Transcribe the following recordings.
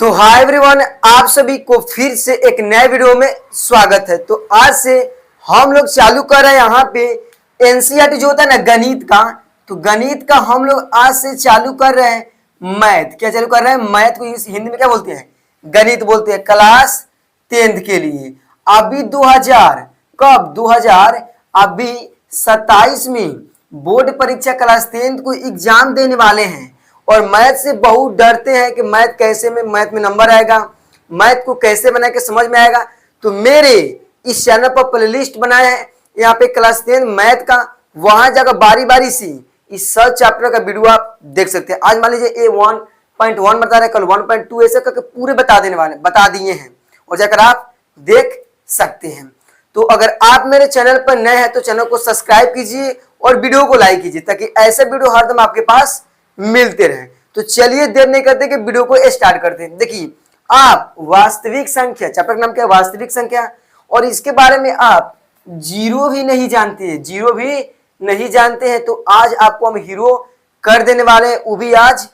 तो hi everyone, आप सभी को फिर से एक नए वीडियो में स्वागत है। तो आज से हम लोग चालू कर रहे हैं यहाँ पे एनसीईआरटी जो होता है ना गणित का। तो गणित का हम लोग आज से चालू कर रहे हैं मैथ। क्या चालू कर रहे हैं? मैथ को हिंदी में क्या बोलते हैं? गणित बोलते हैं। क्लास 10th के लिए अभी 2000 कब 2000 अभी 27 में बोर्ड परीक्षा क्लास 10th को एग्जाम देने वाले हैं और मैथ से बहुत डरते हैं कि मैथ में नंबर आएगा, मैथ को कैसे बना के समझ में आएगा। तो मेरे इस चैनल पर प्लेलिस्ट बनाया है यहाँ पे क्लास 10 मैथ का, वहां जाकर बारी बारी से इस सब चैप्टर का वीडियो आप देख सकते हैं। आज मान लीजिए ए 1.1 बता रहे, कल 1.2 ऐसे करके पूरे बता दिए हैं और जाकर आप देख सकते हैं। तो अगर आप मेरे चैनल पर नए हैं तो चैनल को सब्सक्राइब कीजिए और वीडियो को लाइक कीजिए ताकि ऐसे वीडियो हरदम आपके पास मिलते रहे। तो चलिए देर नहीं करते कि वीडियो को स्टार्ट करते हैं। देखिए, आप वास्तविक संख्या, चैप्टर का नाम क्या है? वास्तविक संख्या। और इसके बारे में आप जीरो भी नहीं जानते हैं, तो आज आपको हम हीरो कर देने वाले हैं। वो भी आज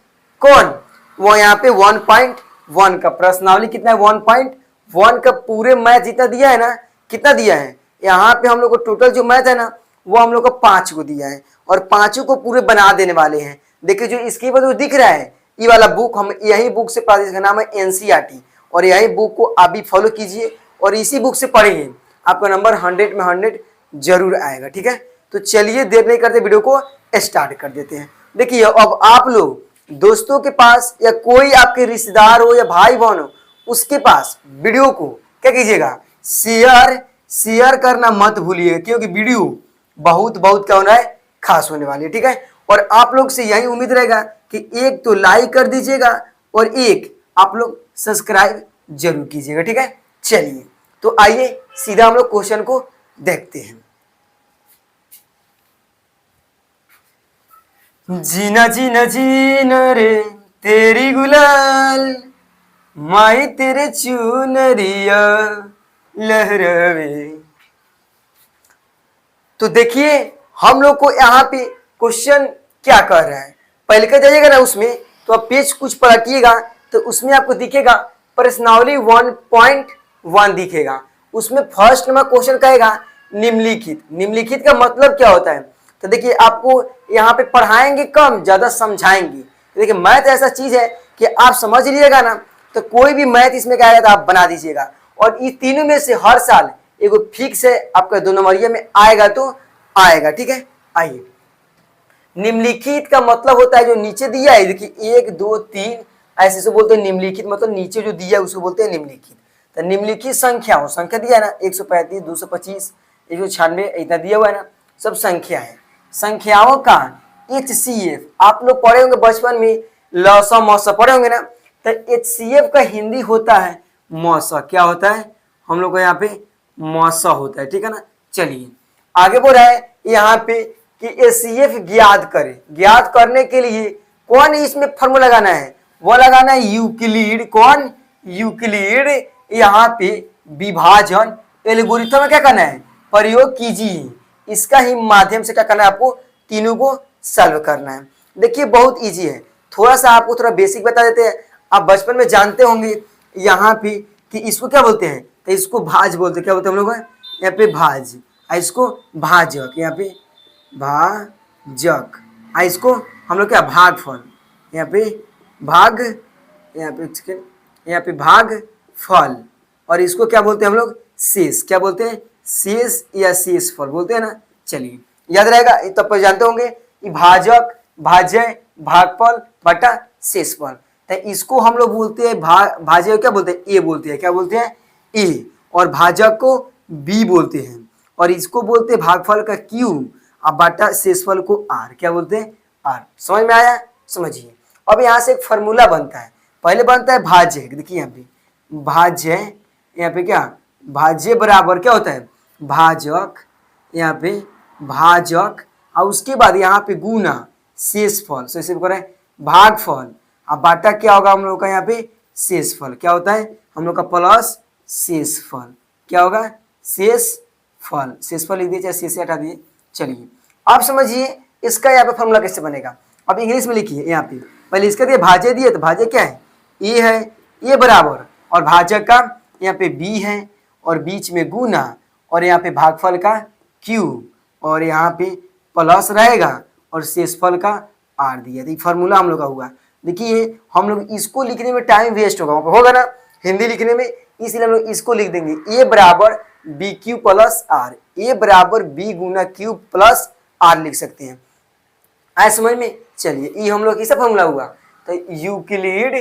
कौन? वो यहाँ पे 1.1 का प्रश्नावली कितना है? 1.1 का पूरे मैथ जितना दिया है ना, कितना दिया है यहाँ पे हम लोग को टोटल जो मैथ है ना वो हम लोग को 5 को दिया है और 5 को पूरे बना देने वाले हैं। देखिए जो इसके बाद जो दिख रहा है ये वाला बुक, हम यही बुक से पढ़ा, जिसका नाम है एनसीईआरटी, और यही बुक को आप भी फॉलो कीजिए और इसी बुक से पढ़ेंगे, आपका नंबर 100 में 100 जरूर आएगा। ठीक है, तो चलिए देर नहीं करते वीडियो को स्टार्ट कर देते हैं। देखिए, अब आप लोग दोस्तों के पास या कोई आपके रिश्तेदार हो या भाई बहन हो, उसके पास वीडियो को क्या कीजिएगा? शेयर करना मत भूलिएगा, क्योंकि वीडियो बहुत क्या होना है, खास होने वाली है। ठीक है, और आप लोग से यही उम्मीद रहेगा कि एक तो लाइक कर दीजिएगा और एक आप लोग सब्सक्राइब जरूर कीजिएगा। ठीक है, चलिए तो आइए सीधा हम लोग क्वेश्चन को देखते हैं। जीना जीना जीना रे तेरी गुलाल, माई तेरे चुनरिया लहरावे। तो देखिए हम लोग को यहाँ पे क्वेश्चन क्या कर रहा है। पहले क्या जाइएगा ना उसमें, तो आप पेज कुछ पलटिएगा तो उसमें आपको दिखेगा प्रश्नावली 1.1 दिखेगा। उसमें फर्स्ट नंबर क्वेश्चन कहेगा निम्नलिखित। निम्नलिखित का मतलब क्या होता है? तो देखिए आपको यहाँ पे पढ़ाएंगे कम, ज्यादा समझाएंगे। देखिए मैथ ऐसा चीज है कि आप समझ लीजिएगा ना तो कोई भी मैथ इसमें क्या आएगा तो आप बना दीजिएगा। और इस तीनों में से हर साल एगो फिक्स है आपका 2 नंबरिया में आएगा तो आएगा। ठीक है, आइए। निम्नलिखित का मतलब होता है जो नीचे दिया है, देखिए 1 2 3 ऐसे से बोलते हैं निम्नलिखित, मतलब नीचे जो दिया है उसको बोलते हैं निम्नलिखित। तो निम्नलिखित संख्या हो, संख्या दिया है ना 135 225 196 इतना दिया हुआ है ना, सब संख्या है। संख्याओं का HCF आप लोग पढ़े होंगे बचपन में, लसा मौसा पढ़े होंगे ना। तो HCF का हिंदी होता है मौसा। क्या होता है? हम लोग को यहाँ पे मौसा होता है। ठीक है ना, चलिए आगे बोल रहा है यहाँ पे कि HCF ज्ञात करे। ज्ञात करने के लिए कौन इसमें फॉर्मूला लगाना है? वो लगाना है यूक्लिड। कौन? यूक्लिड। यहाँ पे विभाजन एल्गोरिथम में क्या करना है? प्रयोग कीजिए। इसका ही माध्यम से क्या करना है? आपको तीनों को सॉल्व करना है। देखिए बहुत इजी है, थोड़ा सा आपको थोड़ा बेसिक बता देते हैं। आप बचपन में जानते होंगे यहाँ पे कि इसको क्या बोलते हैं? तो इसको भाज बोलते हैं। क्या बोलते हैं हम लोग? यहाँ पे भाज, इसको भाजक, यहाँ पे भाजक, इसको हम लोग क्या? भागफल। यहाँ पे भाग, यहाँ पे भाग फल, और इसको क्या बोलते हैं हम लोग? शेष। क्या बोलते हैं? शेष या शेष फल बोलते हैं ना। चलिए याद रहेगा, तब पर जानते होंगे कि भाजक, भाज्य, भागफल बटा शेषफल। तो इसको हम लोग बोलते हैं भाज्य क्या बोलते हैं? ए बोलते हैं। क्या बोलते हैं? ए। और भाजक को बी बोलते हैं, और इसको बोलते हैं भागफल का क्यू, अब बटा शेषफल को आर। क्या बोलते हैं? आर। समझ में आया? समझिए। अब यहाँ से एक फॉर्मूला बनता है। पहले बनता है भाज्य। देखिए यहाँ पे भाज्य, यहाँ पे क्या? भाज्य बराबर क्या होता है? भाजक, यहाँ पे भाजक, और उसके बाद यहाँ पे गुना शेषफल। तो इसे करें भागफल, अब बाटा क्या होगा हम लोग का? यहाँ पे शेषफल। क्या होता है हम लोग का? प्लस शेषफल। क्या होगा? शेषफल। शेषफल लिख दिए, चाहे शेष हटा दिए। चलिए आप समझिए इसका यहाँ पे फॉर्मूला कैसे बनेगा। अब इंग्लिश में लिखिए। यहाँ पे पहले इसका दिए भाज्य दिए, तो भाज्य क्या है? ए है, ये बराबर, और भाजक का यहाँ पे b है और बीच में गुना, और यहाँ पे भागफल का q, और यहाँ पे प्लस रहेगा और शेषफल का r दिया। तो फॉर्मूला हम लोग का हुआ। देखिए हम लोग इसको लिखने में टाइम वेस्ट होगा ना हिंदी लिखने में, इसलिए हम लोग इसको लिख देंगे a बराबर B Q plus R, A बराबर बी गुना क्यू प्लस आर लिख सकते हैं। आए समझ में? चलिए ये हम लोग कैसा फॉर्मूला हुआ, तो यूक्लिड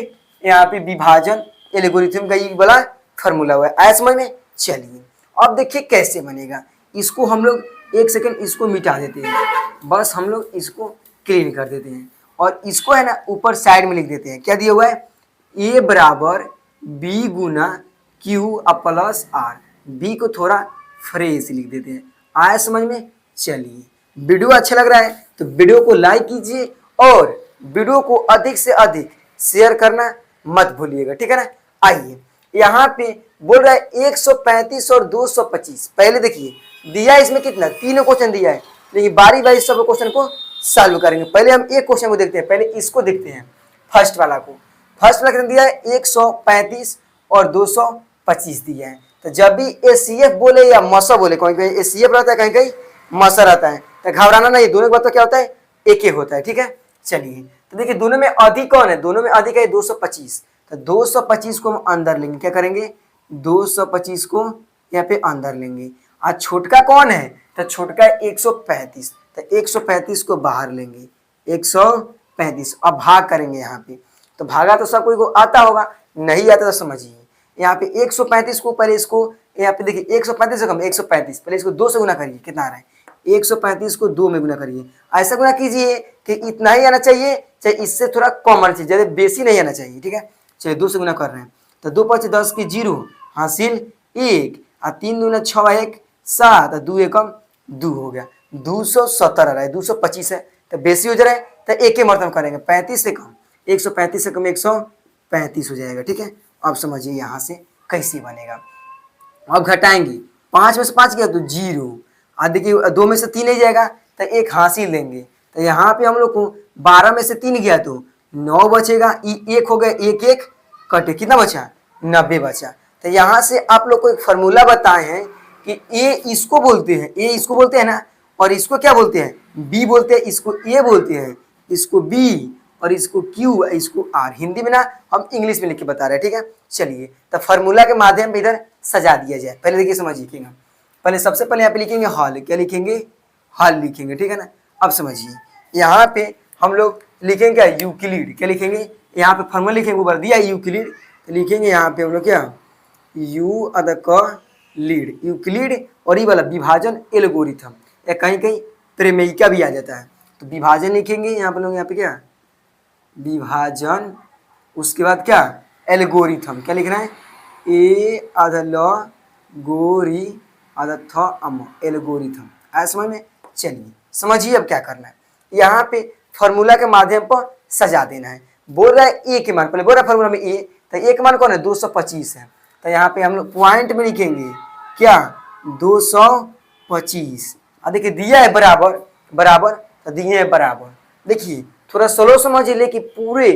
यहाँ पे विभाजन एल्गोरिथम का ये वाला फॉर्मूला हुआ है। आए समझ में? चलिए अब देखिए कैसे बनेगा। इसको हम लोग एक सेकंड इसको मिटा देते हैं, बस हम लोग इसको क्लीन कर देते हैं और इसको है ना ऊपर साइड में लिख देते हैं। क्या दिया हुआ है? ए बराबर बी गुना क्यू प्लस आर, बी को थोड़ा फ्रेश लिख देते हैं। आया समझ में? चलिए वीडियो अच्छा लग रहा है तो वीडियो को लाइक कीजिए और वीडियो को अधिक से अधिक शेयर करना मत भूलिएगा, ठीक है ना। आइए यहाँ पे बोल रहा है 135 और 225। पहले देखिए दिया है इसमें कितना, तीनों क्वेश्चन दिया है, लेकिन बारी बारी सब क्वेश्चन को सॉल्व करेंगे। पहले हम एक क्वेश्चन को देखते हैं, पहले इसको देखते हैं फर्स्ट वाला को। फर्स्ट वाला कितना दिया है? 135 और 225 दिया है। तो जब भी एसीएफ बोले या मसा बोले, कहीं कहीं एसीएफ रहता है, कहीं कहीं मसा रहता है, तो घबराना नहीं, दोनों के बाद तो क्या होता है? एक एक होता है, ठीक है। चलिए तो देखिए दोनों में अधिक कौन है? दोनों में अधिक है 225, तो 225 को हम अंदर लेंगे। क्या करेंगे? 225 को यहाँ पे अंदर लेंगे। आज छोटका कौन है? तो छोटका है 135, तो 135 को बाहर लेंगे, 135। अब भाग करेंगे यहाँ पे, तो भागा तो सब कोई को आता होगा, नहीं आता तो समझिए यहाँ पे 135 को पहले इसको यहाँ पे देखिए 135 से कम 135, पहले इसको 2 से गुना करिए, कितना आ रहा है? 135 को 2 में गुना करिए। ऐसा गुना कीजिए कि इतना ही आना चाहिए, चाहे इससे थोड़ा कम आना चाहिए, ज़्यादा बेसी नहीं आना चाहिए, ठीक है। चलिए 2 से गुना कर रहे हैं, तो 2 5 10 की 0 हासिल 1, और 3 दूना 6 1 7, और 2 एकम 2 हो गया, 270 आ रहा है, 225 है तो बेसी हो जा रहा है, तो एक ही मरतब करेंगे, 35 से कम 135 से कम 135 हो जाएगा, ठीक है। अब समझिए यहाँ से कैसे बनेगा। अब घटाएंगे, 5 में से 5 गया तो 0, और देखिए 2 में से 3 नहीं जाएगा तो 1 हासिल लेंगे, तो यहाँ पे हम लोग को 12 में से 3 गया तो 9 बचेगा, 1 हो गया, 1 1 कटे, कितना बचा? 90 बचा। तो यहाँ से आप लोग को एक फार्मूला बताए हैं कि ए इसको बोलते हैं, ए इसको बोलते हैं ना, और इसको क्या बोलते हैं? बी बोलते हैं, इसको ए बोलते हैं, इसको बी, और इसको क्यू, इसको आर। हिंदी में ना हम इंग्लिश में लिख के बता रहे हैं, ठीक है। चलिए तो फार्मूला के माध्यम से इधर सजा दिया जाए। पहले देखिए समझिए, पहले सबसे पहले यहाँ पे लिखेंगे हल, क्या लिखेंगे? हल लिखेंगे, ठीक है ना। अब समझिए यहाँ पे हम लोग लिखेंगे क्या? यूक्लिड। क्या लिखेंगे? यहाँ पे फार्मूला लिखेंगे, ऊपर दिया यूक्लिड, तो लिखेंगे यहाँ पे हम लोग क्या? यू अद क लीड, यूक्लिड, और ये वाला विभाजन एल्गोरिथम, या कहीं कहीं प्रमेयिका भी आ जाता है, तो विभाजन लिखेंगे यहाँ पर लोग, यहाँ पे क्या? विभाजन, उसके बाद क्या? एल्गोरिथम। क्या लिखना है? ए आधा ल गोरी आधा थ अम, एल्गोरिथम। आया समझ में? चलिए समझिए अब क्या करना है। यहाँ पे फार्मूला के माध्यम पर सजा देना है। बोल रहा है ए के मान, पहले बोल रहा है फार्मूला में ए, तो ए के मान कौन है? 225 है, तो यहाँ पे हम लोग पॉइंट में लिखेंगे क्या? 225। अब देखिए दिया है बराबर, बराबर तो दिए है बराबर। देखिए थोड़ा स्लो समझिए, लेकिन पूरे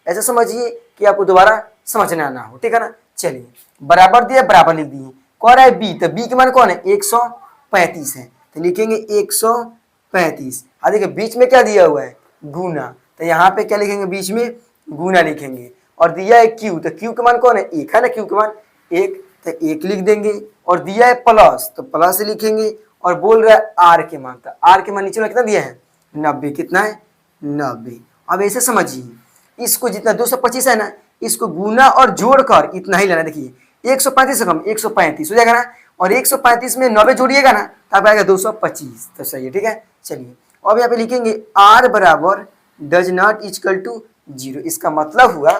ऐसा समझिए कि आपको दोबारा समझना ना हो, ठीक है ना। चलिए बराबर दिया, बराबर लिख दिए। कौन है? बी, तो बी के मान कौन है? 135 है, तो लिखेंगे 135। अब देखिए बीच में क्या दिया हुआ है? गुना, तो यहाँ पे क्या लिखेंगे? बीच में गुना लिखेंगे। और दिया है क्यू, तो क्यू के मान कौन है? 1 है ना, क्यू के मान 1, तो 1 लिख देंगे। और दिया है प्लस, तो प्लस लिखेंगे। और बोल रहा है आर के मान, तो आर के मान नीचे में कितना दिया है? 90। कितना है? 90। अब ऐसे समझिए, इसको जितना 225 है ना, इसको गुना और जोड़कर इतना ही लेना। देखिए 135 से कम 135 हो जाएगा ना, और 135 में 90 जोड़िएगा ना, तब आएगा 225, तो सही है, ठीक है। चलिए अब यहाँ पे लिखेंगे आर बराबर डज नॉट इक्वल टू 0। इसका मतलब हुआ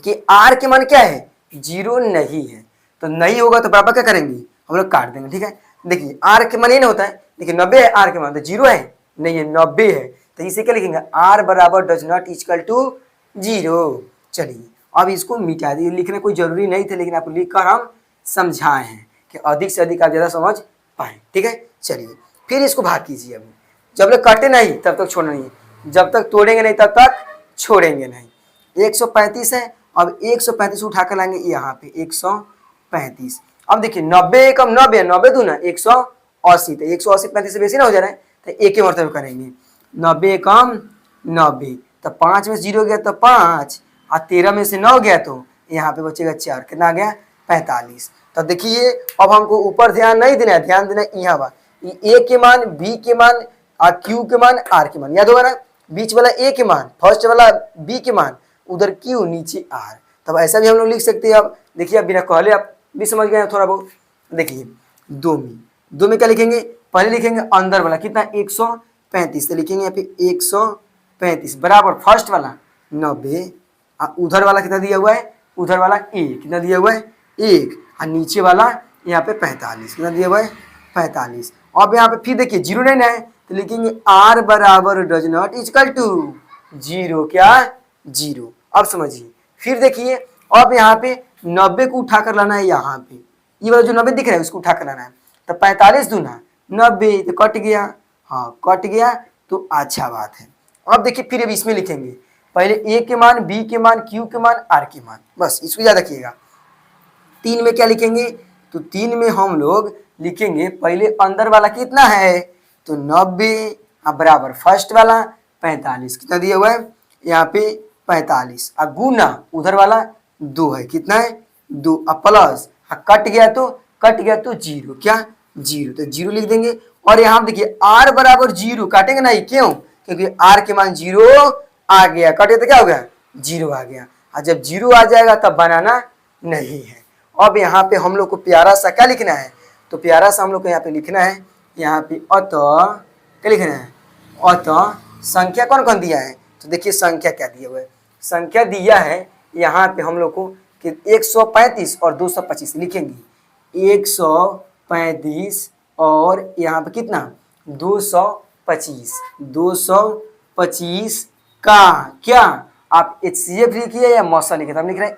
कि आर के मान क्या है? 0 नहीं है, तो नहीं होगा तो बराबर क्या करेंगे? हम लोग काट देंगे, ठीक है। देखिए आर के मान ये नहीं होता है, देखिए 90 है आर के मान, तो 0 है नहीं है, 90 है, तो इसे क्या लिखेंगे? आर बराबर डज नॉट इक्वल टू 0। चलिए अब इसको मिटा दिए, लिखना कोई जरूरी नहीं था, लेकिन आपको लिखकर हम समझाए हैं कि अधिक से अधिक आप ज़्यादा समझ पाए, ठीक है। चलिए फिर इसको भाग कीजिए। अभी जब तक काटे नहीं तब तक छोड़ना नहीं, जब तक तोड़ेंगे नहीं तब तक छोड़ेंगे नहीं। 135 है अब 135 उठा कर लाएंगे यहाँ पे 135। अब देखिए 90 कम 90, 90 दूना 180, तो 180 35 से बेसी ना हो जा रहा है, तो एक ही मरतबे करेंगे। 90 कम 90, तो 5 में से 0 गया तो 5, और 13 में से 9 गया तो यहाँ पे बचेगा 4, कितना आ गया 45। तो देखिए अब हमको ऊपर ध्यान नहीं देना है, ध्यान देना है यहाँ बात, ए के मान, बी के मान, क्यू के मान, आर के मान, याद होगा ना, बीच वाला ए के मान, फर्स्ट वाला बी के मान, उधर क्यू नीचे आर। तब ऐसा भी हम लोग लिख सकते हैं। अब देखिए अब बिना कहले आप भी समझ गए थोड़ा बहुत। देखिए दो में क्या लिखेंगे, पहले लिखेंगे अंदर वाला कितना 135, तो लिखेंगे यहाँ पे 135 बराबर फर्स्ट वाला 90, उधर वाला कितना दिया हुआ है, उधर वाला ए कितना दिया हुआ है 1, और नीचे वाला यहाँ पे 45 कितना दिया हुआ है 45। अब यहाँ पे फिर देखिए 0 नहीं है, तो लिखेंगे r बराबर डज नॉट इक्वल टू 0, क्या 0। अब समझिए फिर देखिए अब यहाँ पे 90 को उठा कर लाना है, यहाँ पे ये वाला जो 90 दिख रहा है उसको उठा कर लाना है, तो 45 दूना 90, तो कट गया, हाँ कट गया, तो अच्छा बात है। अब देखिए फिर अब इसमें लिखेंगे पहले ए के मान, बी के मान, क्यू के मान, आर के मान, बस इसको याद रखिएगा। 3 में क्या लिखेंगे, तो 3 में हम लोग लिखेंगे पहले अंदर वाला कितना है, तो 90, बराबर फर्स्ट वाला 45 कितना दिया हुआ है यहाँ पे 45, अब गुना उधर वाला 2 है, कितना है 2, अब प्लस कट गया तो 0, क्या 0, तो 0 लिख देंगे। और यहाँ देखिए r बराबर 0 काटेंगे नहीं, क्यों, क्योंकि r के मान 0 आ गया, कटे तो क्या हो गया 0 आ गया, और जब 0 आ जाएगा तब बनाना नहीं है। अब यहाँ पे हम लोग को प्यारा सा क्या लिखना है, तो प्यारा सा हम लोग को यहाँ पे लिखना है, यहाँ पे अतः क्या लिखना है, अतः संख्या कौन कौन दिया है, तो देखिए संख्या क्या दिया हुआ है, संख्या दिया है यहाँ पे हम लोग को कि 135 और 225 लिखेंगे, 135 और यहाँ पे कितना 225, 225 का क्या आप HCF लिखिए या मौसा लिखिए, तो हम लिख रहे हैं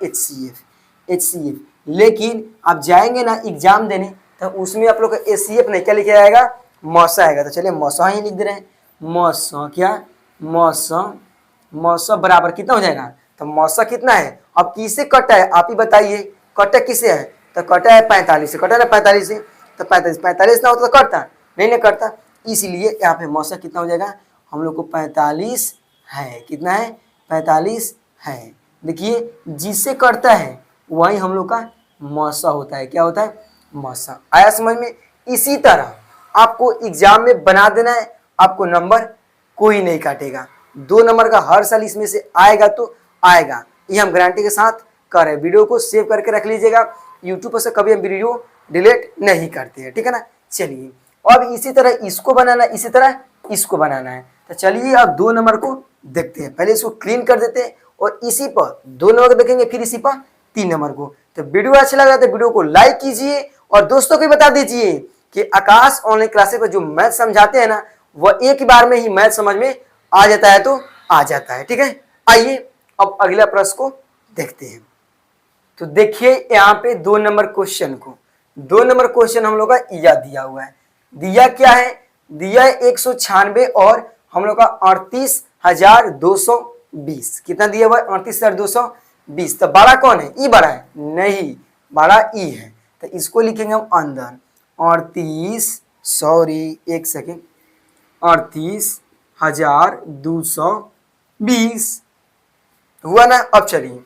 HCF। लेकिन आप जाएंगे ना एग्जाम देने तो उसमें आप लोग का HCF नहीं, क्या लिखा जाएगा मौसा आएगा, तो चलिए मौसा ही लिख दे रहे हैं, मौसा क्या मौसा बराबर कितना हो जाएगा, तो मौसा कितना है, अब किससे कटा है आप ही बताइए, कटा किसे है, तो कटा है 45 से, कटा ना 45 से, तो 45 ना होता तो कटता नहीं ना कटता, इसलिए यहाँ पे मौसा कितना हो जाएगा हम लोग को 45 है, कितना है 45 है। देखिए जिससे कटता है वही हम लोग का मौसा होता है, क्या होता है मौसा। आया समझ में। इसी तरह आपको एग्जाम में बना देना है, आपको नंबर कोई नहीं काटेगा, 2 नंबर का हर साल इसमें से आएगा तो आएगा, ये हम गारंटी के साथ कर रहे हैं। वीडियो को सेव करके रख लीजिएगा, यूट्यूब पर से कभी हम वीडियो डिलीट नहीं करते हैं, ठीक है ना। चलिए अब इसी तरह इसको बनाना है, इसी तरह इसको बनाना है, तो चलिए अब 2 नंबर को देखते हैं। पहले इसको क्लीन कर देते हैं और इसी पर 2 नंबर को देखेंगे, फिर इसी पर 3 नंबर को। तो वीडियो अच्छा लगा तो वीडियो को लाइक कीजिए और दोस्तों को भी बता दीजिए कि आकाश ऑनलाइन क्लासेस पर जो मैथ समझाते हैं ना, वह एक बार में ही मैथ समझ में आ जाता है, तो आ जाता है, ठीक है। आइए अब अगला प्रश्न को देखते हैं। तो देखिए यहाँ पे 2 नंबर क्वेश्चन को, 2 नंबर क्वेश्चन हम लोग का यह दिया हुआ है, दिया क्या है, दिया है 196 और हम लोग का 38,220, कितना दिया हुआ है 38,220। तो बड़ा कौन है, ई बड़ा है नहीं, बड़ा ई है, तो इसको लिखेंगे हम अंदर 38,220 हुआ ना। अब चलिए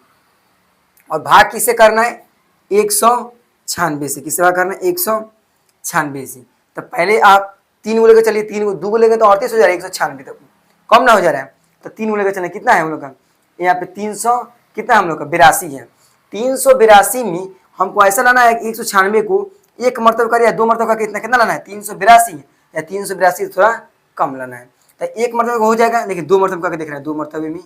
और भाग किससे करना है 196 से, किससे भाग करना है 196 से। तो पहले आप 3 को लेकर चलिए, 3 को 2 को लेकर तो 38 हो जा रहा है, 196 तो कम ना हो जा रहा है, तो 3 को लेकर चलिए, कितना है हम लोग का यहाँ पे 300 कितना हम लोग का 82 है। 382 में हमको ऐसा लाना है 196 को एक मरतबा कर या 2 मरतबा का कितना लाना है 382 या 382 थोड़ा कम लाना है, तो एक मरतबा हो जाएगा, लेकिन 2 मरतबा करके देख रहे हैं, 2 मरतबे में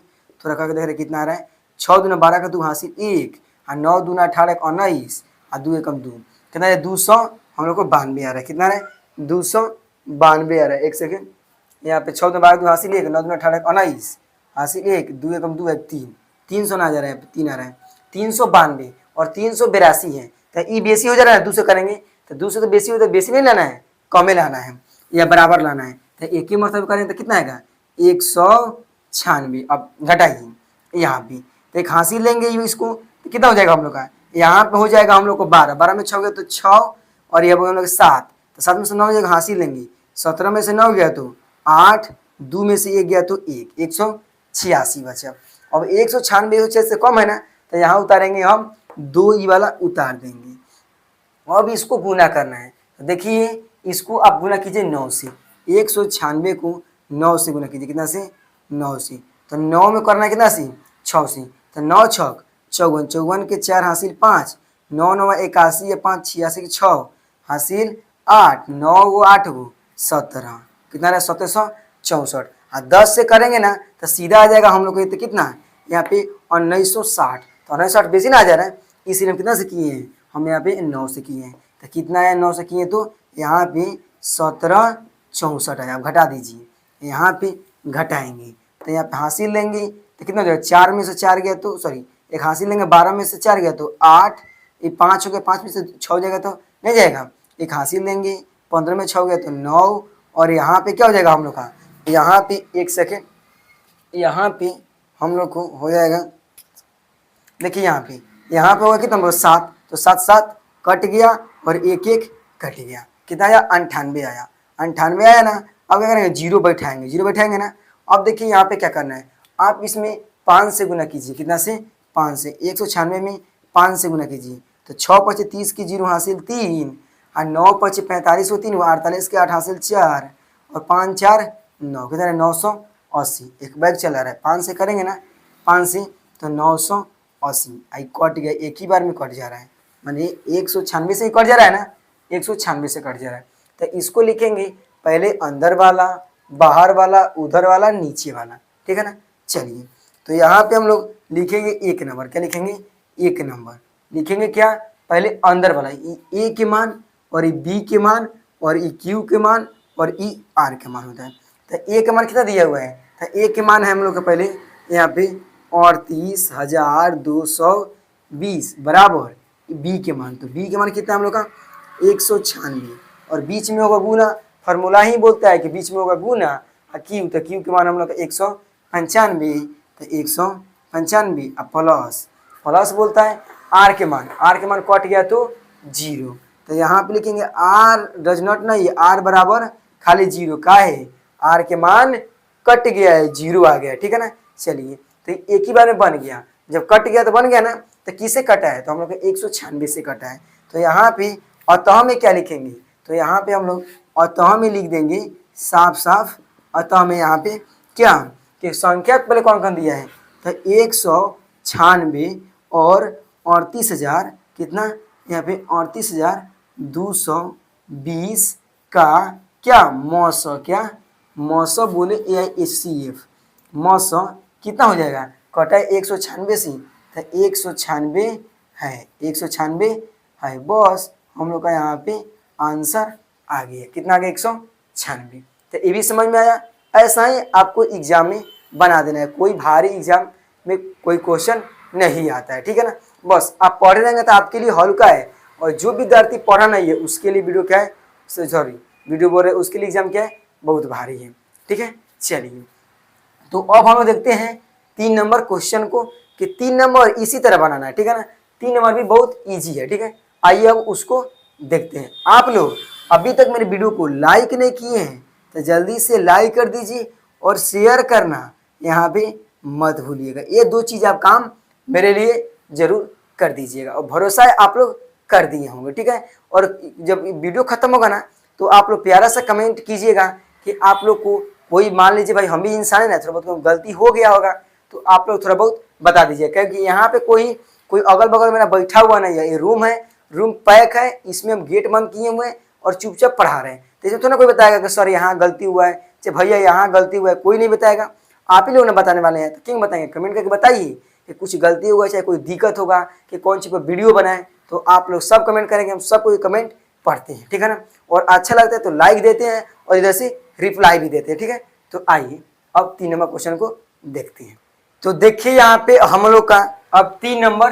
थोड़ा करके देख रहे हैं कितना आ रहा है 6 दूना 12 का 2 हासिल 1 और 9 दूना 18 19 और 2 एकम 2 कितना है 200 हम लोग को 92 आ रहा है, कितना आ रहा है 292 आ रहा है। एक सेकेंड, यहाँ पे 6 दूना 12 2 हासिल 1 9 दूना 18 19 हासिल 1 2 एकम 2 3 300 ना आ जा रहा है, 3 आ रहा है 392 और 382 है, तो ये बेसी हो जा रहा है, 200 करेंगे तो 200 तो बेसी हो, तो बेसी नहीं लाना है, कमे लाना है या बराबर लाना है, तो एक ही मरतबा करें तो कितना आएगा 196। अब घटाइए यहाँ पे तो एक हासिल लेंगे इसको, तो कितना हो जाएगा हम लोग का, यहाँ पे हो जाएगा हम लोग को 12, 12 में 6 गया तो 6, और ये हम लोग 7, तो 7 में से 9 हो जाएगा, हासिल लेंगे। 17 में से 9 गया तो 8, 2 में से 1 गया तो 1, 186 बचा। अब 196 से कम है ना, तो यहाँ उतारेंगे हम 2 ई वाला उतार देंगे। अब इसको गुना करना है, तो देखिए इसको आप गुना कीजिए 9 से, 196 को 9 से गुना कीजिए, कितना से, 9 से। तो 9 में करना है कितना से, 6 से, तो 9 छक 54, 54 के 4 हासिल 5, 9 9 81 या 5 86 के 6 हासिल 8, 9 गो 8 गो 17, कितना रहा 1764। और 10 से करेंगे ना तो सीधा आ जाएगा हम लोग को, तो कितना यहाँ पे 1960, तो 1960 बेसी ना आ जा रहा है, इसीलिए हम कितना से किए हैं, हम यहाँ पे 9 से किए हैं। तो कितना है 9 से किए, तो यहाँ पे 1764 है, आप घटा दीजिए, यहाँ पे घटाएंगे तो यहाँ पे हासिल लेंगे तो कितना हो जाएगा, 4 में से 4 गया तो सॉरी एक हासिल लेंगे, 12 में से 4 गया तो 8, ये 5 हो गया, 5 में से 6 हो जाएगा तो नहीं जाएगा, एक हासिल लेंगे, 15 में 6 हो गया तो 9, और यहाँ पे क्या हो जाएगा हम लोग का, यहाँ पे एक सेकेंड, यहाँ पे हम लोग को हो जाएगा, देखिए यहाँ पे होगा कितना 7, तो 7 7 कट गया और 1 1 कट गया, कितना आया 98 आया, 98 आया ना। अब क्या करेंगे, जीरो बैठाएंगे ना। अब देखिए यहाँ पे क्या करना है, आप इसमें 5 से गुना कीजिए, कितना से, 5 से, 196 में 5 से गुना कीजिए, तो 6 5 30 की 0 हासिल 3, और 9 5 45 को 3, 48 के 8 हासिल 4, और 5 4 9, कितना है 980। एक बैग चला रहा है, 5 से करेंगे ना, 5 से तो 980, आई कट गया, एक ही बार में कट जा रहा है, माने 196 से ही कट जा रहा है ना, 196 से कट जा रहा है। तो इसको लिखेंगे पहले अंदर वाला, बाहर वाला, उधर वाला, नीचे वाला, ठीक है ना। चलिए तो यहाँ पे हम लोग लिखेंगे 1 नंबर, क्या लिखेंगे, 1 नंबर लिखेंगे, क्या पहले अंदर वाला ए के मान, और बी के मान, और क्यू के मान, और आर के मान होता है। तो ए के मान कितना दिया हुआ है, तो ए के मान है हम लोग का पहले यहाँ पे 38,220 बराबर बी के मान, तो बी के मान कितना हम लोग का 196, और बीच में होगा गुना, फार्मूला ही बोलता है कि बीच में होगा गुना, और क्यू, तो क्यू के मान हम लोग का 195, तो 195 प्लस बोलता है आर के मान कट गया तो 0, तो यहाँ पे लिखेंगे आर डज नॉट नहीं, आर बराबर खाली 0 का है, आर के मान कट गया है, 0 आ गया, ठीक है ना। चलिए तो एक ही बार में बन गया, जब कट गया तो बन गया ना, तो किससे कटा है, तो हम लोग 196 से कटा है। तो यहाँ पे अतः में क्या लिखेंगे, तो यहाँ पे हम लोग अतः में लिख देंगे साफ साफ, अतः में यहाँ पे क्या कि संख्या पहले कौन कौन दिया है, तो 196 और 38,000, कितना यहाँ पे 38,220 का क्या मौसौ, क्या मौसौ बोले AISCF, मौसौ कितना हो जाएगा, कटा है 196 से, तो 196 है, 196 है, बस हम लोग का यहाँ पे आंसर आ गया, कितना आ गया 196। तो ये भी समझ में आया। ऐसा ही आपको एग्जाम में बना देना है, कोई भारी एग्जाम में कोई क्वेश्चन नहीं आता है, ठीक है ना। बस आप पढ़े रहेंगे तो आपके लिए हल्का है, और जो विद्यार्थी पढ़ा नहीं है उसके लिए वीडियो क्या है, सॉरी वीडियो बोल रहे उसके लिए एग्जाम क्या है, बहुत भारी है, ठीक है। चलिए तो अब हम देखते हैं 3 नंबर क्वेश्चन को, कि 3 नंबर इसी तरह बनाना है, ठीक है ना। 3 नंबर भी बहुत ईजी है, ठीक है। आइए अब उसको देखते हैं। आप लोग अभी तक मेरे वीडियो को लाइक नहीं किए हैं तो जल्दी से लाइक कर दीजिए, और शेयर करना यहाँ पे मत भूलिएगा। ये 2 चीज़ आप काम मेरे लिए जरूर कर दीजिएगा, और भरोसा है आप लोग कर दिए होंगे, ठीक है। और जब वीडियो खत्म होगा ना तो आप लोग प्यारा सा कमेंट कीजिएगा कि आप लोग को कोई, मान लीजिए भाई हम भी इंसान है ना, थोड़ा बहुत गलती हो गया होगा तो आप लोग थोड़ा बहुत बता दीजिए, क्योंकि यहाँ पे कोई अगल बगल मेरा बैठा हुआ नहीं है, ये रूम है, रूम पैक है, इसमें हम गेट बंद किए हुए हैं और चुपचाप पढ़ा रहे हैं। तो इसमें तो ना कोई बताएगा कि सर यहाँ गलती हुआ है, चाहे भैया यहाँ गलती हुआ है, कोई नहीं बताएगा, आप ही लोग ने बताने वाले हैं। तो क्यों बताएंगे, कमेंट करके बताइए कि कुछ गलती होगा, चाहे कोई दिक्कत होगा कि कौन सी पर वीडियो बनाए, तो आप लोग सब कमेंट करेंगे, हम सबको कमेंट पढ़ते हैं, ठीक है ना। और अच्छा लगता है तो लाइक देते हैं, और इधर से रिप्लाई भी देते हैं, ठीक है। तो आइए अब 3 नंबर क्वेश्चन को देखते हैं। तो देखिए यहाँ पे हम लोग का अब 3 नंबर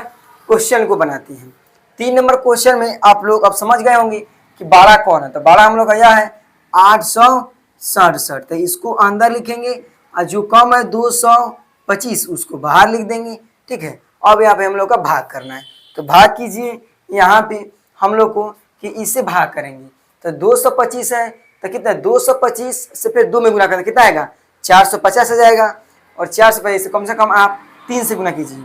क्वेश्चन को बनाते हैं। 3 नंबर क्वेश्चन में आप लोग अब समझ गए होंगे कि 12 कौन है। तो 12 हम लोग का यह है 867, तो इसको अंदर लिखेंगे, और जो कम है 225 उसको बाहर लिख देंगे, ठीक है। अब यहाँ पे हम लोग का भाग करना है, तो भाग कीजिए यहाँ पे हम लोग को कि इससे भाग करेंगे तो 225 है तो कितना 225 से फिर 2 में गुना करें कितना आएगा 450 आ जाएगा। और 450 से कम आप 3 से गुना कीजिए।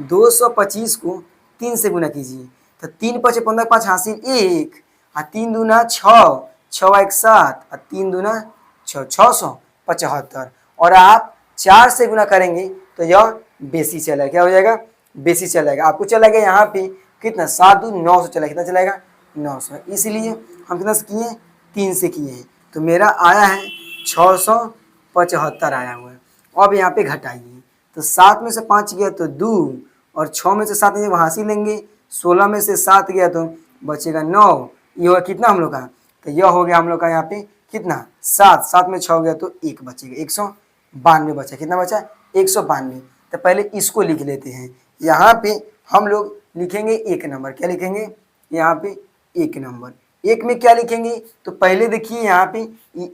225 को 3 से गुना कीजिए तो 3 5 15 5 हासिल 1 और 3 दूना 6 6 1 7 और 3 दूना 6 675 और आप 4 से गुना करेंगे तो यह बेसी चलेगा। क्या हो जाएगा बेसी चलेगा। आपको चलेगा यहाँ पे कितना 7 दूनी 900 चलेगा। कितना चलेगा 900। इसलिए हम कितना से किए 3 से किए हैं तो मेरा आया है 675 आया हुआ है। अब यहाँ पे घटाइए तो 7 में से 5 गया तो 2 और 6 में से 7 नहीं वहाँ से लेंगे 16 में से 7 गया तो बचेगा 9। ये होगा कितना हम लोग का तो यह हो गया हम लोग का यहाँ पे कितना 7 7 में 6 गया तो 1 बचेगा 192 बचा। कितना बचा 192। तो पहले इसको लिख लेते हैं। यहाँ पे हम लोग लिखेंगे 1 नंबर। क्या लिखेंगे यहाँ पे 1 नंबर। 1 में क्या लिखेंगे तो पहले देखिए यहाँ पे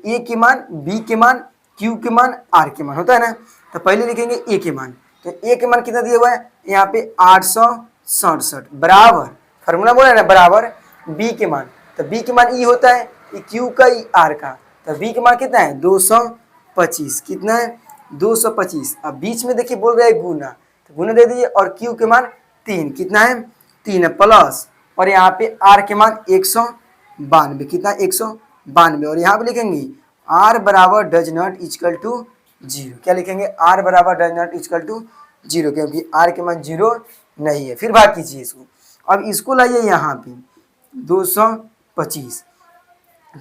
ए के मान बी के मान क्यू के मान आर के मान होता है ना। तो पहले लिखेंगे ए के मान तो ए के मान कितना दिया हुआ है यहाँ पे 867 बराबर फार्मूला बोला है ना बराबर बी के मान तो बी के मान ई होता है ई क्यू का ई आर का तो बी के मान कितना है 225। कितना है 225। अब बीच में देखिए बोल रहे हैं गुना तो गुना दे दीजिए और क्यू के मान 3 कितना है 3 है प्लस और यहाँ पे आर के मान 192 कितना 192 और यहाँ पे लिखेंगे आर बराबर डज नॉट इक्वल टू 0। क्या लिखेंगे आर बराबर डज नॉट इक्वल टू 0 क्योंकि आर के मान 0 नहीं है। फिर भाग कीजिए इसको। अब इसको लाइए यहाँ पे 225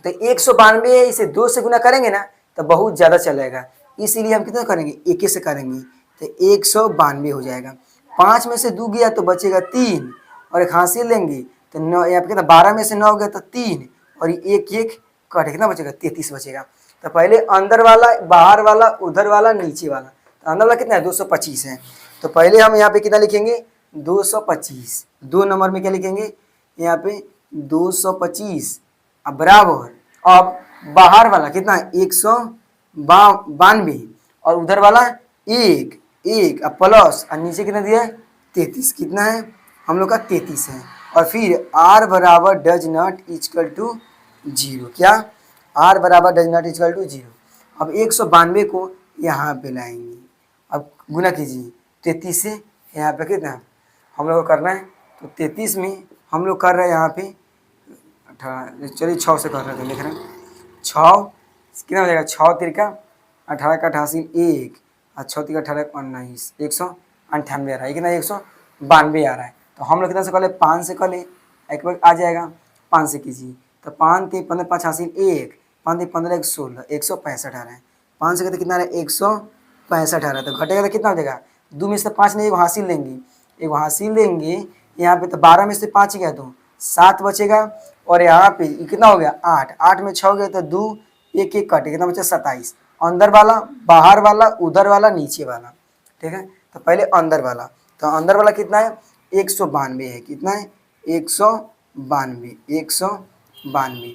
तो 192 है इसे 2 से गुना करेंगे ना तो बहुत ज़्यादा चलेगा इसीलिए हम कितना करेंगे 1 से करेंगे तो 192 हो जाएगा। 5 में से 2 गया तो बचेगा 3 और एक हासिल लेंगे तो 9 यहाँ पे कितना 12 में से 9 गया तो 3 और एक एक कटे कितना बचेगा 33 बचेगा। तो पहले अंदर वाला बाहर वाला उधर वाला नीचे वाला तो अंदर वाला कितना है 225 है तो पहले हम यहाँ पे कितना लिखेंगे 225। 2 नंबर में क्या लिखेंगे यहाँ पे 225 अब बराबर अब बाहर वाला कितना है 192 और उधर वाला 1 अब प्लस और नीचे कितना दिया है 33। कितना है हम लोग का 33 है और फिर आर बराबर डज नॉट इक्वल टू 0। क्या आर बराबर डज नॉट इक्वल टू 0। अब 192 को यहाँ पे लाएंगे। अब गुना कीजिए 33 से यहाँ पे कितना हम लोग को करना है तो 33 में हम लोग कर रहे हैं यहाँ पे 18 चलिए 6 से कर रहे थे लिख रहे हैं 6 कितना हो जाएगा 6 तिरका 18 का 88 1 और 6 तिरका 18 19 198 आ रहा है कितना 192 आ रहा है। तो हम लोग कितना से कर ले 5 से कर ले एक बार आ जाएगा 5 से कीजिए तो 5 3 15 5 हासिल 1 5 3 15 1 16 165 आ रहा है। 5 से कहते कितना आ रहा है 165 आ रहा है तो घटेगा तो कितना हो जाएगा 2 में से 5 नहीं एक हासिल लेंगे एक हासिल लेंगे यहाँ पे तो 12 में से 5 गया तो 7 बचेगा और यहाँ पे कितना हो गया 8 8 में 6 गया तो 2 एक एक कटे कितना बचा 27। अंदर वाला बाहर वाला उधर वाला नीचे वाला ठीक है। तो पहले अंदर वाला तो अंदर वाला कितना है 192 है। कितना है 192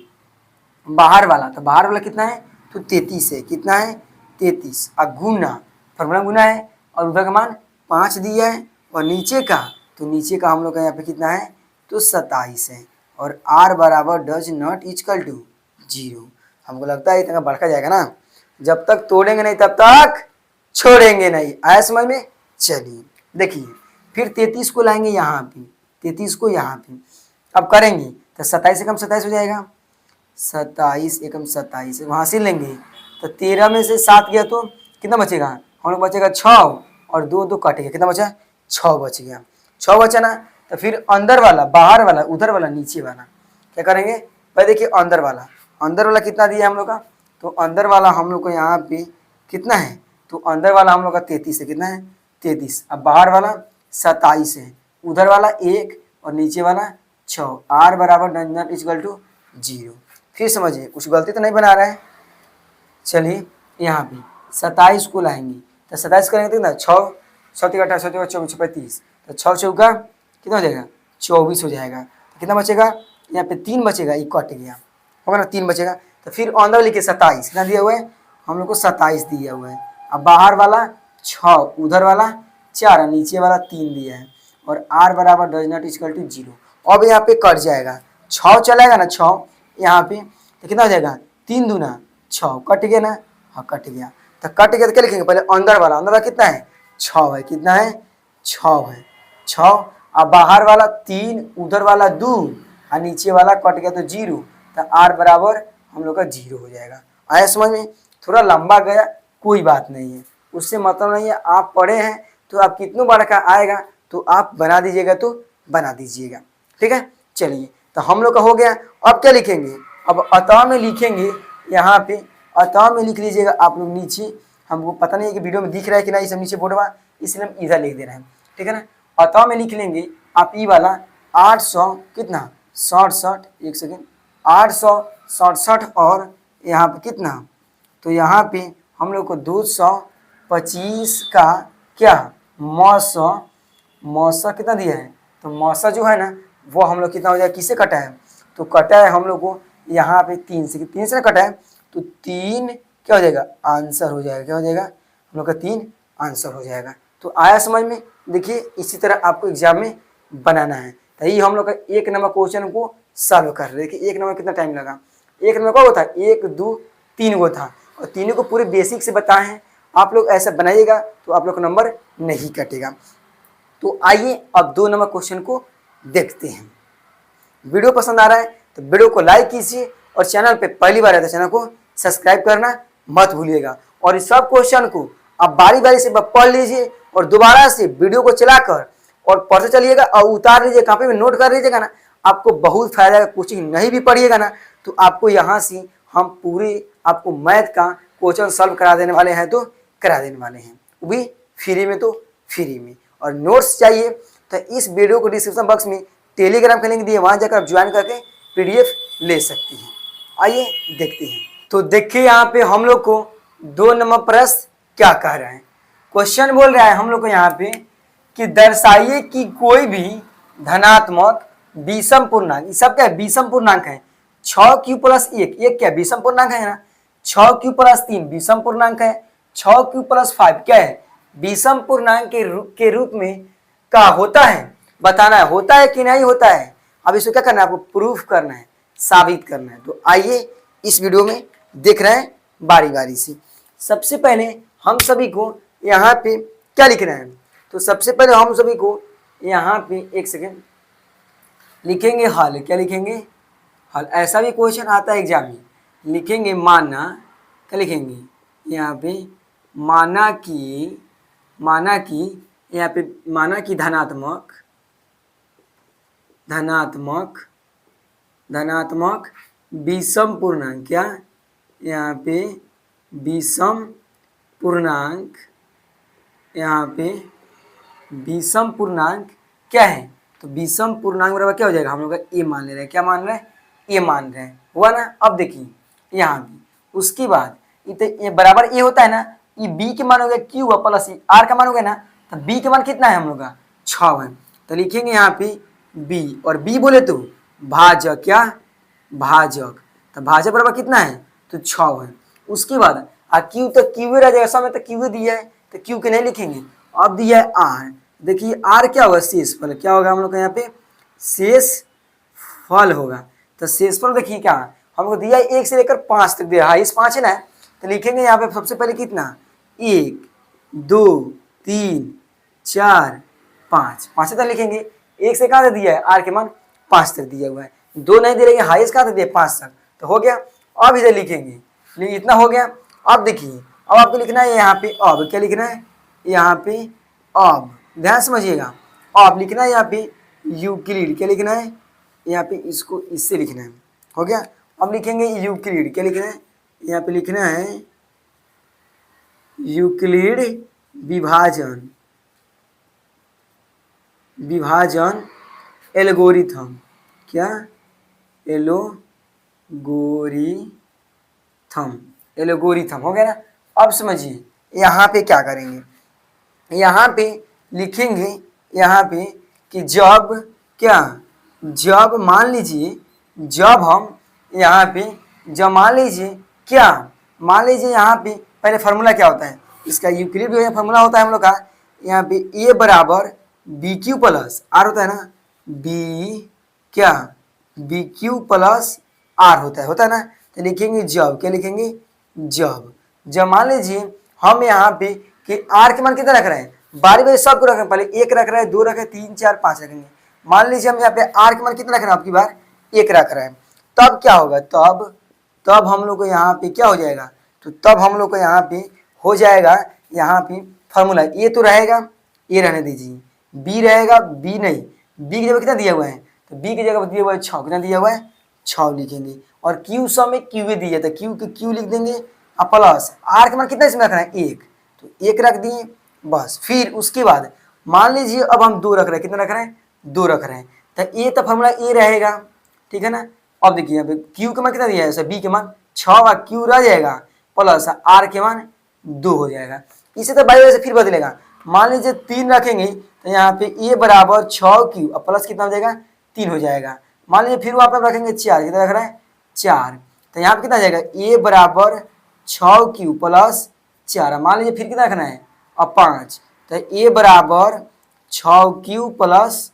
बाहर वाला तो बाहर वाला कितना है तो 33 है। कितना है 33 अब गुना फॉर्मूला गुना है और उधर का मान 5 दिया है और नीचे का तो नीचे का हम लोग का यहाँ पे कितना है तो 27 है और आर बराबर डज नॉट इक्वल टू 0। हमको लगता है इतना बढ़ता जाएगा ना जब तक तोड़ेंगे नहीं तब तक छोड़ेंगे नहीं। आया समझ में। चलिए देखिए फिर 33 को लाएंगे यहाँ पे 33 को यहाँ पे अब करेंगे तो 27 एकम 27 हो जाएगा 27 एकम 27 वहाँ से लेंगे तो 13 में से 7 गया तो कितना बचेगा हम लोग बचेगा 6 और 2 2 काटेगा कितना बचा 6 बच गया 6 बचा ना। तो फिर अंदर वाला बाहर वाला उधर वाला नीचे वाला क्या करेंगे भाई देखिए अंदर वाला कितना दिया हम लोग का तो अंदर वाला हम लोग को यहाँ पे कितना है तो अंदर वाला हम लोग का 33 है। कितना है 33 अब बाहर वाला 27 है उधर वाला 1 और नीचे वाला 6 आर बराबर डज नॉट इक्वल टू 0। फिर समझिए कुछ गलती तो नहीं बना रहा है। चलिए यहाँ पे 27 को लाएंगे तो 27 करेंगे तो 6 6 3 18 6 24 35 तो 6 चौका कितना हो जाएगा 24 हो जाएगा। तो कितना बचेगा यहाँ पे 3 बचेगा एक कट गया होगा ना 3 बचेगा। तो फिर अंदर लिखे 27 कितना दिया हुआ है हम लोग को 27 दिया हुआ है। अब बाहर वाला 6 उधर वाला 4 और नीचे वाला 3 दिया है और r बराबर डज नॉट इक्वल टू 0। अब यहाँ पे कट जाएगा, 6 चलेगा ना, 6 यहाँ पे तो कितना हो जाएगा, 3 दूना 6, कट गया ना, हाँ कट गया। तो कट गया तो क्या लिखेंगे, पहले अंदर वाला कितना है 6 है, कितना है 6 है 6, अब बाहर वाला 3, उधर वाला 2 और नीचे वाला कट गया तो 0, तो r बराबर हम लोग का 0 हो जाएगा। आया समझ में? थोड़ा लंबा गया, कोई बात नहीं है, उससे मतलब नहीं है। आप पढ़े हैं तो आप कितनों बार का आएगा तो आप बना दीजिएगा, तो बना दीजिएगा, ठीक है। चलिए, तो हम लोग का हो गया। अब क्या लिखेंगे, अब अतः में लिखेंगे, यहाँ पे अतः में लिख लीजिएगा आप लोग नीचे। हमको पता नहीं है कि वीडियो में दिख रहा है कि नहीं, सब नीचे बोर्डवा, इसलिए हम इधर लिख दे रहे हैं, ठीक है ना। अतः में लिख लेंगे आप ई वाला 800 कितना 67, एक सेकेंड, 867 और यहाँ पे कितना, तो यहाँ पे हम लोग को 225 का क्या मौसा कितना दिया है, तो मौसा जो है ना वो हम लोग कितना हो जाएगा, किससे कटा है, तो कटा है हम लोग को यहाँ पे 3 से, 3 से ना कटा है तो 3 क्या हो जाएगा, आंसर हो जाएगा, क्या हो जाएगा हम लोग का 3 आंसर हो जाएगा। तो आया समझ में? देखिए इसी तरह आपको एग्जाम में बनाना है। तो ये हम लोग का 1 नंबर क्वेश्चन को सॉल्व कर रहे। देखिए 1 नंबर कितना टाइम लगा, 1 नंबर का था 1 2 3 गो था और तीनों को पूरे बेसिक से बताए हैं। आप लोग ऐसा बनाइएगा तो आप लोग का नंबर नहीं कटेगा। तो आइए अब 2 नंबर क्वेश्चन को देखते हैं। वीडियो पसंद आ रहा है तो वीडियो को लाइक कीजिए और चैनल पे पहली बार है तो चैनल को सब्सक्राइब करना मत भूलिएगा। और इस सब क्वेश्चन को आप बारी बारी से पढ़ लीजिए और दोबारा से वीडियो को चलाकर और पढ़ते चलिएगा और उतार लीजिए, कॉपी में नोट कर लीजिएगा ना, आपको बहुत फायदा है। कोचिंग नहीं भी पढ़िएगा ना तो आपको यहाँ से हम पूरे आपको मैथ का क्वेश्चन सॉल्व करा देने वाले हैं, तो करा देने वाले हैं, वो भी फ्री में, तो फ्री में। और नोट्स चाहिए तो इस वीडियो को डिस्क्रिप्शन बॉक्स में टेलीग्राम का लिंक दिए, वहाँ जाकर आप ज्वाइन करके PDF ले सकती हैं। आइए देखते हैं। तो देखिए यहाँ पे हम लोग को 2 नंबर प्रश्न क्या कह रहे हैं। क्वेश्चन बोल रहा है हम लोग को यहाँ पे कि दर्शाइए कि कोई भी धनात्मक विषम पूर्णांक, ये सब क्या है विषम पूर्णांक है, 6q + 1, एक क्या विषम पूर्णांक है ना, 6q + 3 विषम पूर्णांक है, 6q + 5 क्या है विषम पूर्णांक के रूप में का होता है, बताना है होता है कि नहीं होता है। अब इसको क्या करना है, आपको प्रूफ करना है, साबित करना है। तो आइए इस वीडियो में देख रहे हैं बारी बारी से। सबसे पहले हम सभी को यहाँ पे क्या लिखना है, तो सबसे पहले हम सभी को यहाँ पे एक सेकेंड लिखेंगे हल। क्या लिखेंगे, हल। ऐसा भी क्वेश्चन आता है एग्जाम में, लिखेंगे माना, क्या लिखेंगे यहाँ पे माना कि यहाँ पे माना कि धनात्मक विषम पूर्णांक, क्या यहाँ पे विषम पूर्णांक, यहाँ पे विषम पूर्णांक क्या है, तो विषम पूर्णांक बराबर क्या हो जाएगा, हम लोग का ए मान ले रहे हैं, क्या मान रहे हैं, ए मान रहे हैं, हुआ ना। अब देखिए यहाँ पे उसके बाद ये बराबर ए होता है ना, ये बी के मान हो गया क्यू प्लस आर का मान हो गया ना, तो बी के मान कितना है हम लोग का 6 है। तो लिखेंगे यहाँ पे बी, और बी बोले तो भाजक, क्या भाजक, तो भाजक बराबर कितना है, तो 6 है। उसके बाद क्यू, तो क्यू रह जाएगा, समय तो क्यू दिया है तो क्यू के नहीं लिखेंगे। अब दिया है आर, देखिए आर क्या होगा, शेषफल, क्या होगा हम लोग का यहाँ पे शेषफल होगा। तो शेषफल देखिए क्या हम लोग दिया है 1 से लेकर 5 तक दिया है, इस 5 है ना, तो लिखेंगे यहाँ पे सबसे पहले कितना 1 2 3 4 5, 5 तक लिखेंगे। 1 से कहाँ तक दिया है, आर के मान 5 तक दिया हुआ है, 2 नहीं दे रहे, हाईएस्ट कहाँ तक दिया 5 तक, तो हो गया। अब इधर लिखेंगे, इतना हो गया। अब देखिए अब आपको लिखना है यहाँ पे अब, क्या लिखना है यहाँ पे अब, ध्यान समझिएगा, अब लिखना है यहाँ पे यूक्लिड, क्या लिखना है यहाँ पे, इसको इससे लिखना है, हो गया। अब लिखेंगे यूक्लिड, क्या लिखना है यहाँ पे, लिखना है यूक्लिड विभाजन एल्गोरिथम, क्या एल्गोरिथम हो गया ना। अब समझिए यहाँ पे क्या करेंगे, यहाँ पे लिखेंगे यहाँ पे कि जब मान लीजिए, जब हम यहाँ पे जब मान लीजिए यहाँ पे पहले फार्मूला क्या होता है इसका, यूक्लिड जो है फार्मूला होता है हम लोग का, यहाँ पे ए बराबर बी क्यू प्लस आर होता है ना, बी क्या बी क्यू प्लस आर होता है ना। तो लिखेंगे जब, क्या लिखेंगे, जब मान लीजिए हम यहाँ पे कि आर के मान कितना रख रहे हैं, बारी बारी सबको रख रहे हैं, पहले एक रख रहे हैं, दो रख रहे हैं, 3 4 5 रखेंगे। मान लीजिए हम यहाँ पे आर के मान कितना रख रहे हैं, आपकी बार एक रख रहे हैं, तब क्या होगा, तब हम लोग को यहाँ पे क्या हो जाएगा, तो तब हम लोग को यहाँ पे हो जाएगा, यहाँ पे फॉर्मूला ए तो रहेगा, ए रहने दीजिए, बी रहेगा, बी नहीं, बी की जगह कितना दिया हुआ है, तो बी की जगह दिया हुआ है 6, कितना दिया हुआ है 6 लिखेंगे, और क्यू सम में क्यू ए दिया था, क्यू के क्यू लिख देंगे, और प्लस आर के मान कितना इसमें रखना है, एक, तो एक रख दिए बस। फिर उसके बाद मान लीजिए अब हम 2 रख रहे हैं, कितना रख रहे हैं, 2 रख रहे हैं, तो ए तो फॉर्मूला ए रहेगा, ठीक है ना। अब देखिए यहाँ पे क्यू के मान कितना दिया है, बी के मान 6 और क्यू रह जाएगा, प्लस आर के मान 2 हो जाएगा। इसे तो बाई से फिर बदलेगा, मान लीजिए 3 रखेंगे तो यहाँ पे ए बराबर 6 क्यू और प्लस कितना हो जाएगा, 3 हो जाएगा। मान लीजिए फिर वहाँ पर रखेंगे 4, कितना रख रहे हैं 4, तो यहाँ पे कितना आ जाएगा, ए बराबर 6 क्यू प्लस 4, मान लीजिए फिर कितना रखना है, अब 5, तो ए बराबर 6 क्यू प्लस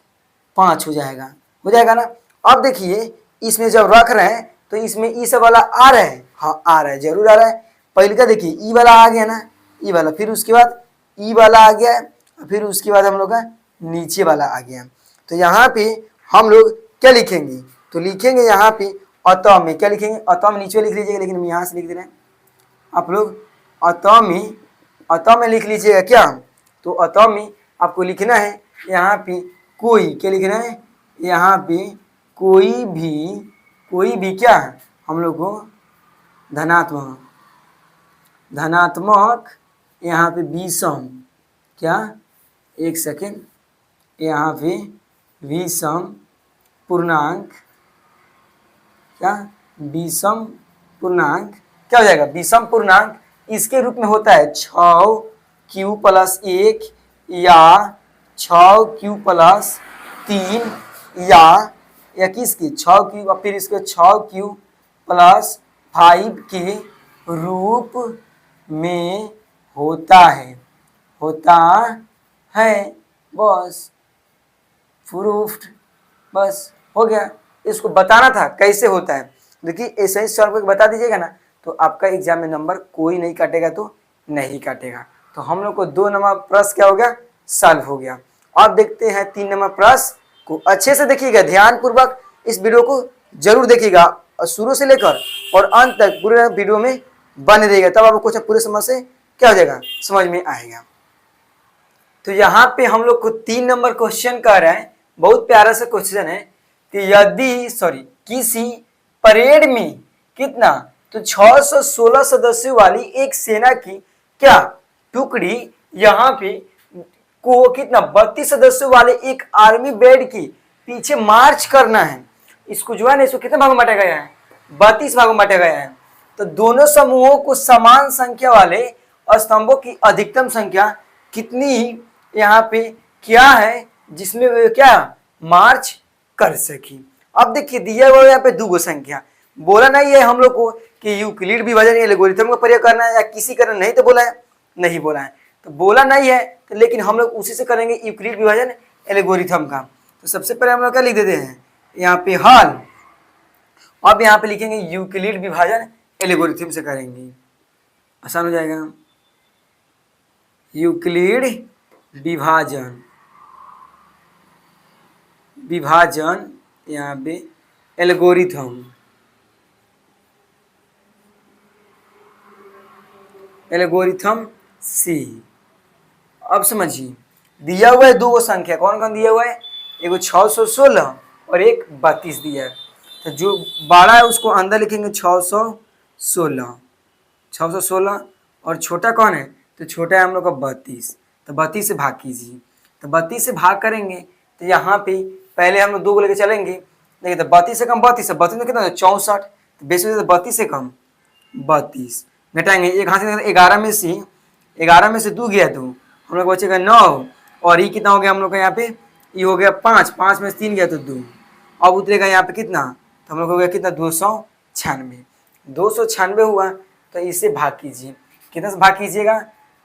5 हो जाएगा ना। अब देखिए इसमें जब रख रहे हैं तो इसमें ई सब वाला आ रहा है, हाँ आ रहा है, जरूर आ रहा है। पहले का देखिए ई वाला आ गया ना, ई वाला, फिर उसके बाद ई वाला आ गया, फिर उसके बाद हम लोग का नीचे वाला आ गया। तो यहाँ पे हम लोग क्या लिखेंगे, तो लिखेंगे यहाँ पे अतः में, क्या लिखेंगे, अतः में नीचे लिख लीजिएगा, लेकिन हम यहाँ से लिख दे रहे हैं आप लोग, अतः में लिख लीजिएगा क्या, तो अतः में आपको लिखना है यहाँ पे कोई, क्या लिखना है, यहाँ पे कोई भी क्या है, हम लोग को धनात्मक यहाँ पे विषम, क्या, एक सेकेंड, यहाँ पे विषम पूर्णांक, क्या, विषम पूर्णांक क्या हो जाएगा, विषम पूर्णांक इसके रूप में होता है 6 क्यू प्लस 1 या 6 क्यू प्लस 3 या किसकी 6 क्यू और फिर इसके 6 क्यू प्लस 5 के रूप में होता है, बस प्रूफ्ड, बस हो गया। इसको बताना था कैसे होता है, देखिए ऐसे ही सॉल्व करके बता दीजिएगा ना, तो आपका एग्जाम में नंबर कोई नहीं काटेगा, तो नहीं काटेगा। तो हम लोग को 2 नंबर प्रश्न क्या हो गया, सॉल्व हो गया। अब देखते हैं 3 नंबर प्रश्न को, अच्छे से देखिएगा, ध्यान पूर्वक इस वीडियो को जरूर देखिएगा, और शुरू से लेकर और अंत तक पूरे वीडियो में बने रहिएगा, तब आपको कुछ पूरे समझ से क्या हो जाएगा, समझ में आएगा। तो यहाँ पे हम लोग को 3 नंबर क्वेश्चन कर रहे हैं, बहुत प्यारा सा क्वेश्चन है कि यदि किसी परेड में कितना, तो 616 सदस्यों वाली एक सेना की क्या टुकड़ी यहाँ पे को कितना 32 सदस्यों वाले एक आर्मी बैंड के पीछे मार्च करना है। इसको जो है ना, इसको कितने भागों में बांटा गया है, 32 भागों में बांटा गया है। तो दोनों समूहों को समान संख्या वाले स्तंभों की अधिकतम संख्या कितनी यहाँ पे क्या है, जिसमें वे क्या मार्च कर सकी। अब देखिए दिया हुआ यहाँ पे 2 संख्या, बोला नहीं है हम लोग को कि यूक्लिड विभाजन एल्गोरिथम का प्रयोग करना है या किसी करना, नहीं तो बोला है, नहीं बोला है, तो बोला नहीं है, तो लेकिन हम लोग उसी से करेंगे यूक्लिड विभाजन एल्गोरिथम का। तो सबसे पहले हम लोग क्या लिख देते हैं यहाँ पे हल, अब यहाँ पे लिखेंगे यूक्लिड विभाजन एल्गोरिथम से करेंगे, आसान हो जाएगा। यूक्लिड विभाजन यहाँ पे एल्गोरिथम सी। अब समझिए दिया हुआ है 2 संख्या, कौन कौन दिया हुआ है, एगो 616 और एक 32 दिया है। तो जो बड़ा है उसको अंदर लिखेंगे 616 और छोटा कौन है, तो छोटा है हम लोग का 32, तो 32 से भाग कीजिए, तो 32 से भाग करेंगे तो यहाँ पे पहले हम लोग 2 को लेके चलेंगे, देखिए तो 32 से कम 32 है, 32 में कितना 64, तो बेस 32 से कम 32 घटाएंगे, एक हाथ से 11 में से 2 गया तो हम लोग बचेगा 9, और ये कितना हो गया हम लोग का यहाँ पे, ये हो गया 5 में से 3 गया तो 2, अब उतरेगा यहाँ पे कितना, तो हम लोग हो गया कितना 296 हुआ। तो इससे भाग कीजिए, कितना से भाग कीजिएगा,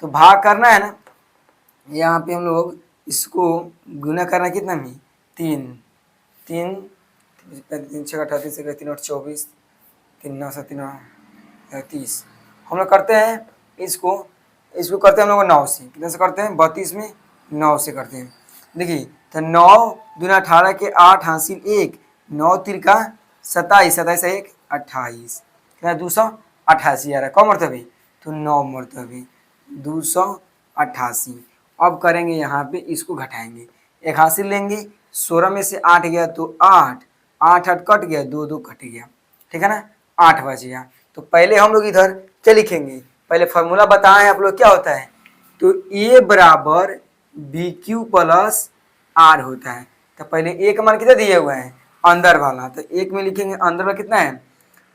तो भाग करना है ना, यहाँ पे हम लोग इसको गुना करना कितना में 3 3 3 6 38 3 8 24 3 9 7 30 हम लोग करते हैं इसको इसको करते हैं हम लोग 9 से कितने से करते हैं 32 में 9 से करते हैं। देखिए तो 9 दूना 18 के 8 हासिल 1 9 तिरका 27 27 1 28 क्या 288 आ रहा है कौन मरतबे तो 9 मरतबे 288। अब करेंगे यहाँ पे इसको घटाएंगे एक हासिल लेंगे 16 में से 8 गया तो 8 8 8 कट गया 2 2 कट गया ठीक है ना 8 बच गया। तो पहले हम लोग इधर क्या लिखेंगे पहले फार्मूला बताएं आप लोग क्या होता है तो ए बराबर बी क्यू प्लस आर होता है। तो पहले ए का मान कितना दिया हुआ है अंदर वाला तो एक में लिखेंगे अंदर वाला कितना है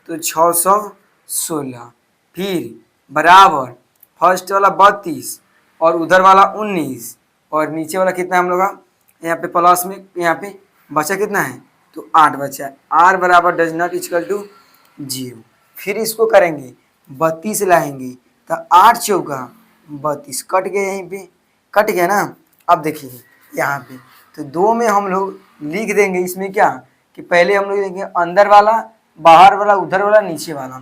तो 616 फिर बराबर फर्स्ट वाला 32 और उधर वाला 19 और नीचे वाला कितना है हम लोग का यहाँ पे प्लस में यहाँ पे बचा कितना है तो 8 बचा है आर बराबर डज नॉट इक्वल टू 0। फिर इसको करेंगे 32 लाएंगे तो 8 चौका 32 कट गया यहीं पे कट गया ना। अब देखिए यहाँ पे तो 2 में हम लोग लिख देंगे इसमें क्या कि पहले हम लोग देंगे अंदर वाला बाहर वाला उधर वाला नीचे वाला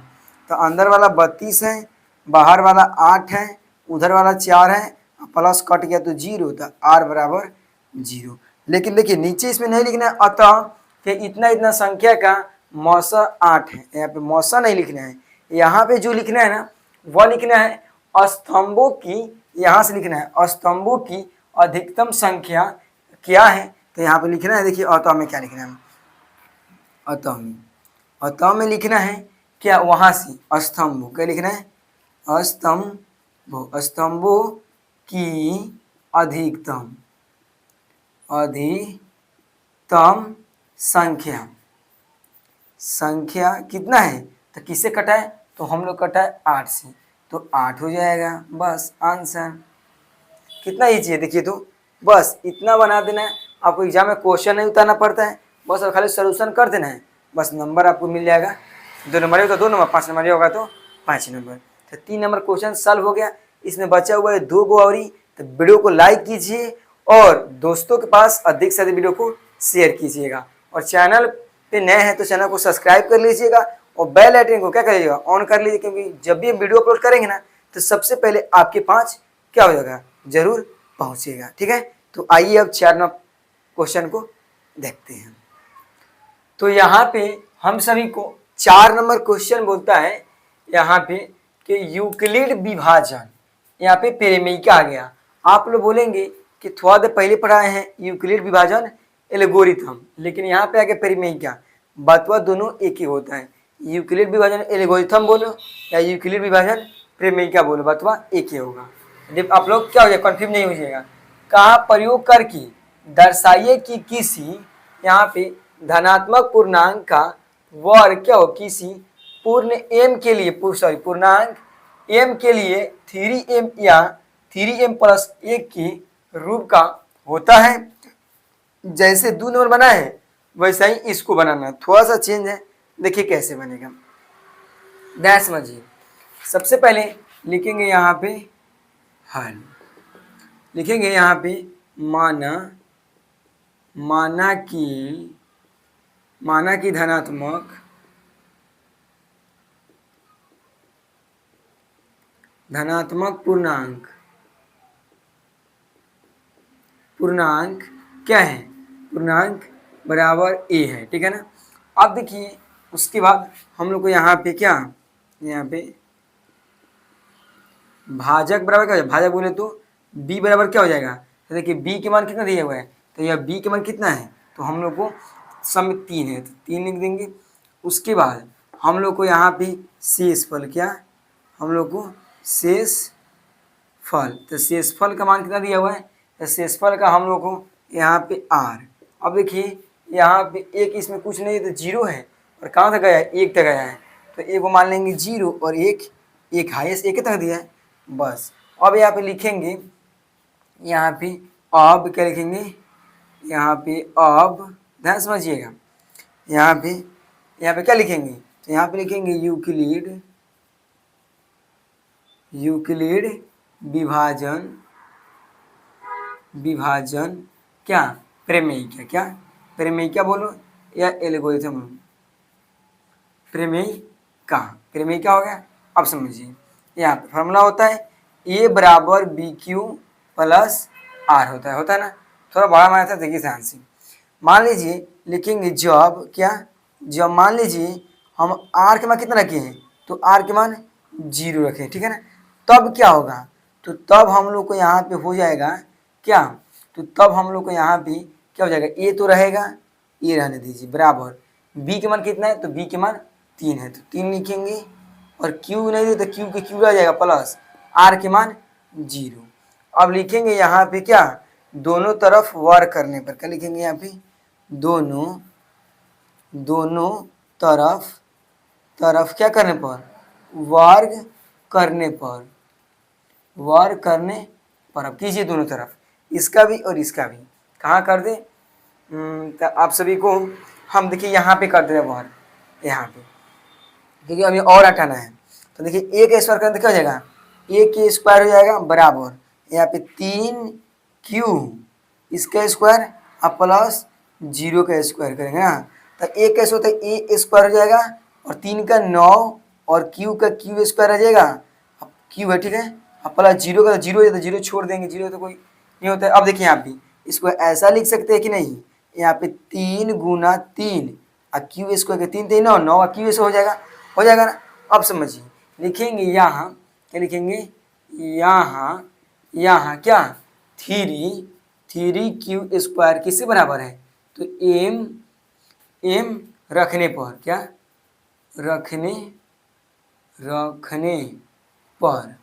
तो अंदर वाला 32 है बाहर वाला 8 है उधर वाला 4 है प्लस कट गया तो 0 तो आर बराबर 0। लेकिन देखिए नीचे इसमें नहीं लिखना है अतः कि इतना इतना संख्या का मौसा 8 है यहाँ पे मौसा नहीं लिखना है यहाँ पे जो लिखना है ना वह लिखना है स्तंभों की यहाँ से लिखना है स्तंभों की अधिकतम संख्या क्या है तो यहाँ पे लिखना है देखिए अतः में क्या लिखना है अतः में लिखना है क्या वहाँ से स्तंभों क्या लिखना है स्तंभों की अधिकतम संख्या कितना है तो किससे कटा है तो हम लोग कटा है 8 से तो 8 हो जाएगा बस आंसर। कितना ईजी है देखिए तो बस इतना बना देना है आपको एग्जाम में क्वेश्चन नहीं उतारना पड़ता है बस और खाली सोल्यूशन कर देना है बस नंबर आपको मिल जाएगा 2 नंबर होगा तो 2 नंबर 5 नंबर होगा तो 5 नंबर। तो 3 नंबर क्वेश्चन सॉल्व हो गया इसमें बचा हुआ है 2 गो और तो वीडियो को लाइक कीजिए और दोस्तों के पास अधिक से अधिक वीडियो को शेयर कीजिएगा और चैनल पे नए हैं तो चैनल को सब्सक्राइब कर लीजिएगा और बेल आइकन को क्या करिएगा ऑन कर लीजिए क्योंकि जब भी हम वीडियो अपलोड करेंगे ना तो सबसे पहले आपके पास क्या हो जाएगा जरूर पहुंचेगा ठीक है। तो आइए अब 4 नंबर क्वेश्चन को देखते हैं। तो यहाँ पे हम सभी को 4 नंबर क्वेश्चन बोलता है यहाँ पे कि यूक्लिड विभाजन यहाँ पे पेरेमिका आ गया। आप लोग बोलेंगे कि थोड़ा देर पहले पढ़ाए हैं यूक्लिड विभाजन एल्गोरिथम लेकिन यहाँ पे आगे पेरेमिका बतवा दोनों एक ही होता है यूक्लिड विभाजन एल्गोरिथम बोलो या यूक्लिड विभाजन पेरेमिका बोलो बतवा एक ही होगा। जब आप लोग क्या हो जाए कन्फ्यूज नहीं हो जाएगा। कहाँ प्रयोग करके दर्शाइए कि किसी यहाँ पे धनात्मक पूर्णांक का वर्ग क्या हो किसी पूर्ण m के लिए पूर्णांक m के लिए 3m या 3m+1 के रूप का होता है। जैसे 2 नंबर बना है वैसा ही इसको बनाना थोड़ा सा चेंज है देखिए कैसे बनेगा ध्यान समझिए। सबसे पहले लिखेंगे यहाँ पे हल लिखेंगे यहाँ पे माना कि धनात्मक पूर्णांक क्या है पूर्णांक बराबर a है ठीक है ना। अब देखिए उसके बाद हम लोग को यहाँ पे क्या यहाँ पे भाजक बराबर क्या हो जाएगा भाजक बोले तो b बराबर क्या हो जाएगा तो देखिए b के मान कितना दिया हुआ है तो यह b के मान कितना है तो हम लोग को सम 3 है तो 3 लिख देंगे। उसके बाद हम लोग को यहाँ पे शेषफल क्या हम लोग को शेषफल तो शेषफल का मान कितना दिया हुआ है तो शेषफल का हम लोग को यहाँ पे r। अब देखिए यहाँ पे एक इसमें कुछ नहीं तो 0 है और कहाँ तक गया है 1 तक गया है तो एक को मान लेंगे 0 और एक हाईएस्ट 1 तक दिया है बस। अब यहाँ पे लिखेंगे यहाँ पे अब क्या लिखेंगे यहाँ पे अब ध्यान समझिएगा यहाँ पे क्या लिखेंगे तो यहाँ पे लिखेंगे यूक्लिड विभाजन विभाजन क्या प्रमेय क्या प्रमेय क्या बोलो या एल्गोरिथम प्रमेय क्या हो गया। अब समझिए यहाँ पे फॉर्मूला होता है ए बराबर बी क्यू प्लस आर होता है ना। थोड़ा बड़ा माना था, देखिए ध्यान से। मान लीजिए लिखेंगे जब मान लीजिए हम आर के मान कितना रखे हैं, तो आर के मान 0 रखें, ठीक है ना। तब क्या होगा, तो तब हम लोग को यहाँ पे हो जाएगा क्या, तो तब हम लोग को यहाँ पे क्या हो जाएगा, ए तो रहेगा, ए रहने दीजिए, बराबर बी के मान कितना है, तो बी के मान 3 है, तो 3 लिखेंगे, और क्यू नहीं दे तो क्यू के क्यू रह जाएगा प्लस आर के मान 0। अब लिखेंगे यहाँ पे क्या, दोनों तरफ वर्ग करने पर क्या लिखेंगे यहाँ पे, दोनों तरफ क्या करने पर, वर्ग करने पर अब कीजिए दोनों तरफ, इसका भी और इसका भी। कहाँ कर दे, तो आप सभी को हम देखिए यहाँ पे कर दे वर्ग, यहाँ पे, क्योंकि अभी और हटाना है। तो देखिए एक स्क्वायर करने क्या हो जाएगा, एक के स्क्वायर हो जाएगा बराबर यहाँ पे 3q इसका स्क्वायर अब प्लस 0 का स्क्वायर करेंगे ना, तो एक कैसे होता है, ए स्क्वायर हो जाएगा और 3 का 9 और q का q स्क्वायर आ जाएगा, अब q है, ठीक है, अब प्लस 0 का 0 है तो 0 छोड़ देंगे, 0 तो कोई नहीं होता है। अब देखिए यहाँ पे इसको ऐसा लिख सकते हैं कि नहीं, यहाँ पे 3 गुना 3 और q स्क्वायर के 3 3 9 9 और q हो जाएगा ना। अब समझिए लिखेंगे यहाँ क्या लिखेंगे, यहाँ क्या 3q स्क्वायर किससे बराबर है, तो m रखने पर क्या, रखने पर।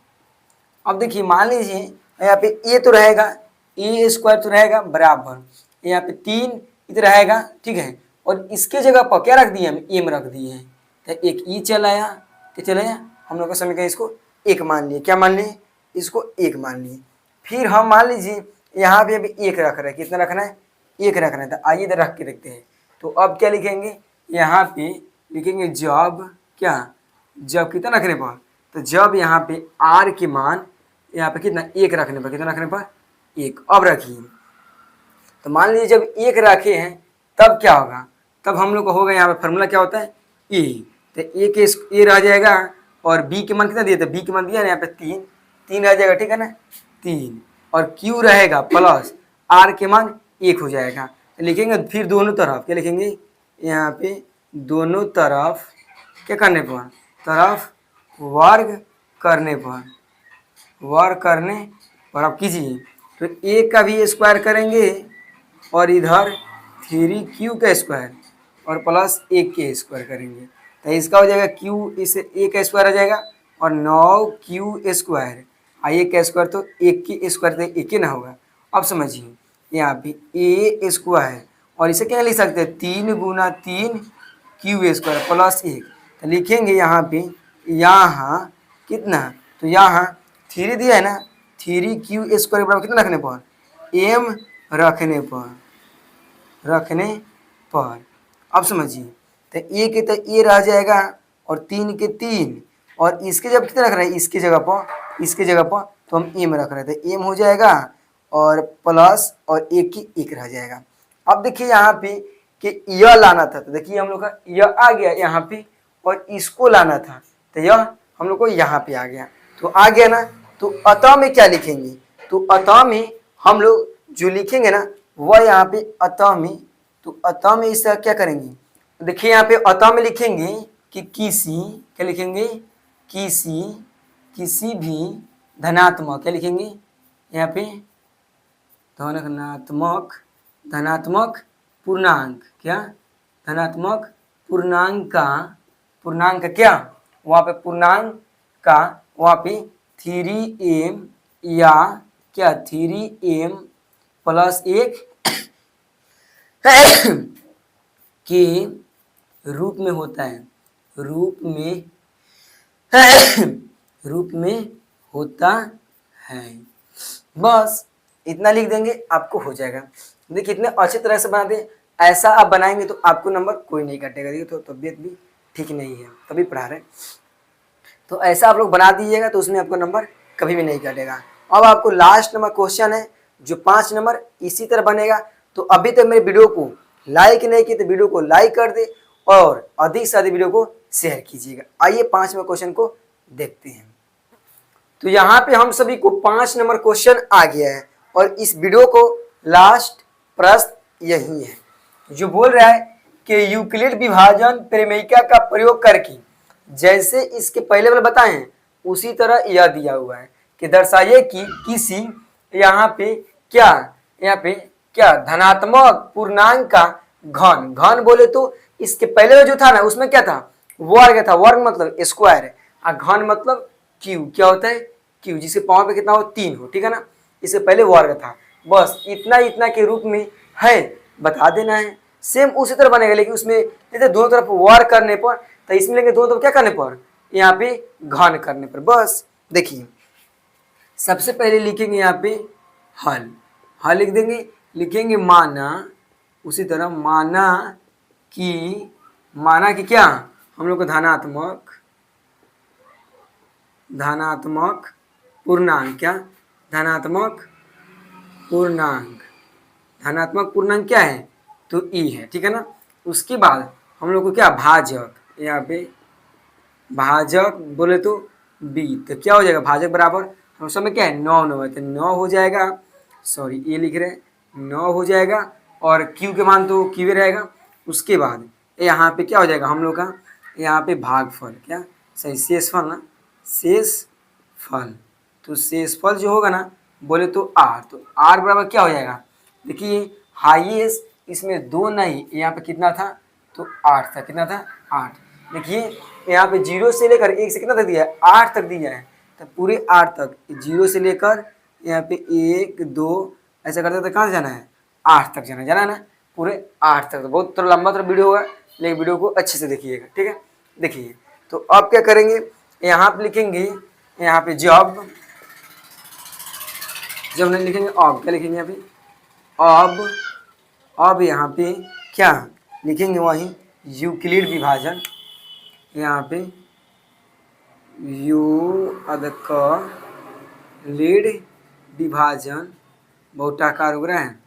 अब देखिए मान लीजिए यहाँ पे ए तो रहेगा, ए स्क्वायर तो रहेगा बराबर यहाँ पे 3 इधर रहेगा, ठीक है, और इसके जगह पर क्या रख दिए, हम एम रख दिए हैं, तो एक ई चलाया, क्या चलाया, हम लोग का समीकरण इसको 1 मान लिए, क्या मान लिए, इसको 1 मान लिए। फिर हम मान लीजिए यहाँ पे अभी 1 रख रहे हैं, कितना रखना है, 1 रखना है, तो आइए इधर रख के देखते हैं। तो अब क्या लिखेंगे, यहाँ पे लिखेंगे जब कितना रखने पर, तो जब यहाँ पे आर के मान यहाँ पे कितना 1 रखने पर, कितना रखने पर 1। अब रखिए, तो मान लीजिए जब 1 रखे हैं तब क्या होगा, तब हम लोग को होगा यहाँ पे फॉर्मूला क्या होता है ए, तो ए के ए रह जाएगा और बी के मान कितना दिया था, बी के मान दिया ना यहाँ पे 3 रह जाएगा, ठीक है ना, 3 और क्यू रहेगा प्लस आर के मान 1 हो जाएगा। लिखेंगे फिर दोनों तरफ क्या लिखेंगे, यहाँ पे दोनों तरफ क्या करने पर, तरफ वर्ग करने पर आप कीजिए, तो ए का भी स्क्वायर करेंगे और इधर 3q का स्क्वायर और प्लस 1 के स्क्वायर करेंगे, तो इसका हो जाएगा q, इसे a का स्क्वायर आ जाएगा और 9q स्क्वायर, a का स्क्वायर तो 1 के स्क्वायर तो 1 ही ना होगा। अब समझिए यहाँ पे a स्क्वायर और इसे क्या लिख सकते हैं, 3 गुना 3 q स्क्वायर प्लस 1, तो लिखेंगे यहाँ पे यहाँ कितना, तो यहाँ 3 दिया है ना, 3q स्क्वायर बराबर कितना रखने पर, m रखने पर। अब समझिए तो ए के तो ए रह जाएगा और 3 के 3 और इसके जब कितना रख रहे हैं, इसके जगह पर तो हम एम रख रहे थे, एम हो जाएगा और प्लस और 1 की 1 रह जाएगा। अब देखिए यहाँ पे कि यह लाना था, तो देखिए हम लोग का यह आ गया यहाँ पे और इसको लाना था, तो यह हम लोग को यहाँ पे आ गया, तो आ गया ना। तो अतः में क्या लिखेंगे, तो अतः में हम लोग जो लिखेंगे ना वह यहाँ पे अतः में, तो अतः में इसका क्या करेंगे, देखिए यहाँ पे अतः में लिखेंगे कि किसी, क्या लिखेंगे, किसी भी धनात्मक, क्या लिखेंगे यहाँ पे, धनात्मक पूर्णांक, क्या धनात्मक पूर्णांक क्या, वहाँ पे पूर्णांक का वहाँ पे 3m या क्या 3m प्लस 1 के रूप में होता है, रूप में होता है। बस इतना लिख देंगे आपको हो जाएगा। देखिए इतने अच्छे तरह से बना दे, ऐसा आप बनाएंगे तो आपको नंबर कोई नहीं काटेगा। देखिए तो तबीयत भी ठीक नहीं है तभी पढ़ा रहे, तो ऐसा आप लोग बना दीजिएगा तो उसमें आपको नंबर कभी भी नहीं काटेगा। अब आपको लास्ट नंबर क्वेश्चन है जो 5 नंबर इसी तरह बनेगा। तो अभी तक मेरे वीडियो को लाइक नहीं किए तो वीडियो को लाइक कर दे और अधिक से अधिक वीडियो को शेयर कीजिएगा। आइए 5वें क्वेश्चन को देखते हैं। तो यहाँ पे हम सभी को 5 नंबर क्वेश्चन आ गया है और इस वीडियो को लास्ट प्रश्न यही है जो बोल रहा है कि यूक्लिड विभाजन प्रमेयिका का प्रयोग करके जैसे इसके पहले वाले बताएं उसी तरह यह दिया हुआ है कि दर्शाइए कि किसी यहाँ पे क्या धनात्मक पूर्णांक का घन, घन बोले तो इसके पहले जो था ना उसमें क्या था, वर्ग था। वर्ग मतलब स्क्वायर है और घन मतलब क्यू, क्या होता है क्यू, जिसके पावर पे कितना हो 3 हो, ठीक है ना। इससे पहले वर्ग था, बस इतना इतना के रूप में है बता देना है। सेम उसी तरह बनेगा लेकिन उसमें जैसे दोनों तरफ वर्ग करने पर, तो इसमें लेंगे दोनों तरफ क्या करने पर, यहाँ पे घन करने पर। बस देखिए सबसे पहले लिखेंगे यहाँ पे हल, हल लिख देंगे, लिखेंगे माना, उसी तरह माना कि क्या हम लोग को धनात्मक पूर्णांक, क्या धनात्मक पूर्णांक क्या है तो ई है, ठीक है ना। उसके बाद हम लोग को क्या भाजक, यहाँ पे भाजक बोले तो बी, तो क्या हो जाएगा भाजक बराबर हम सब में क्या है 9 9 है तो 9 हो जाएगा, सॉरी ये लिख रहे हैं 9 हो जाएगा और क्यू के मान तो क्यू रहेगा। उसके बाद यहाँ पे क्या हो जाएगा हम लोग का, यहाँ पे भागफल, क्या सही शेषफल ना, शेषफल, तो शेषफल जो होगा ना बोले तो आर, तो आर बराबर क्या हो जाएगा, देखिए हाईएस्ट इसमें 2 नहीं, यहाँ पे कितना था तो 8 था, कितना था 8। देखिए यहाँ पे 0 से लेकर 1 से कितना तक दिया है 8 तक दिया है, तो पूरे 8 तक 0 से लेकर यहाँ पे 1 2 ऐसा करते तो कहाँ जाना है 8 तक जाना है ना, पूरे 8 तक। तो बहुत थोड़ा लंबा थोड़ा वीडियो होगा लेकिन वीडियो को अच्छे से देखिएगा, ठीक है। देखिए तो अब क्या करेंगे, यहाँ पे लिखेंगे, यहाँ पे जब नहीं लिखेंगे अब क्या लिखेंगे यहाँ पे अब यहाँ पे क्या लिखेंगे वहीं यूक्लिड विभाजन, यहाँ पे यूक्लिड विभाजन बहुत आकार हो रहा है,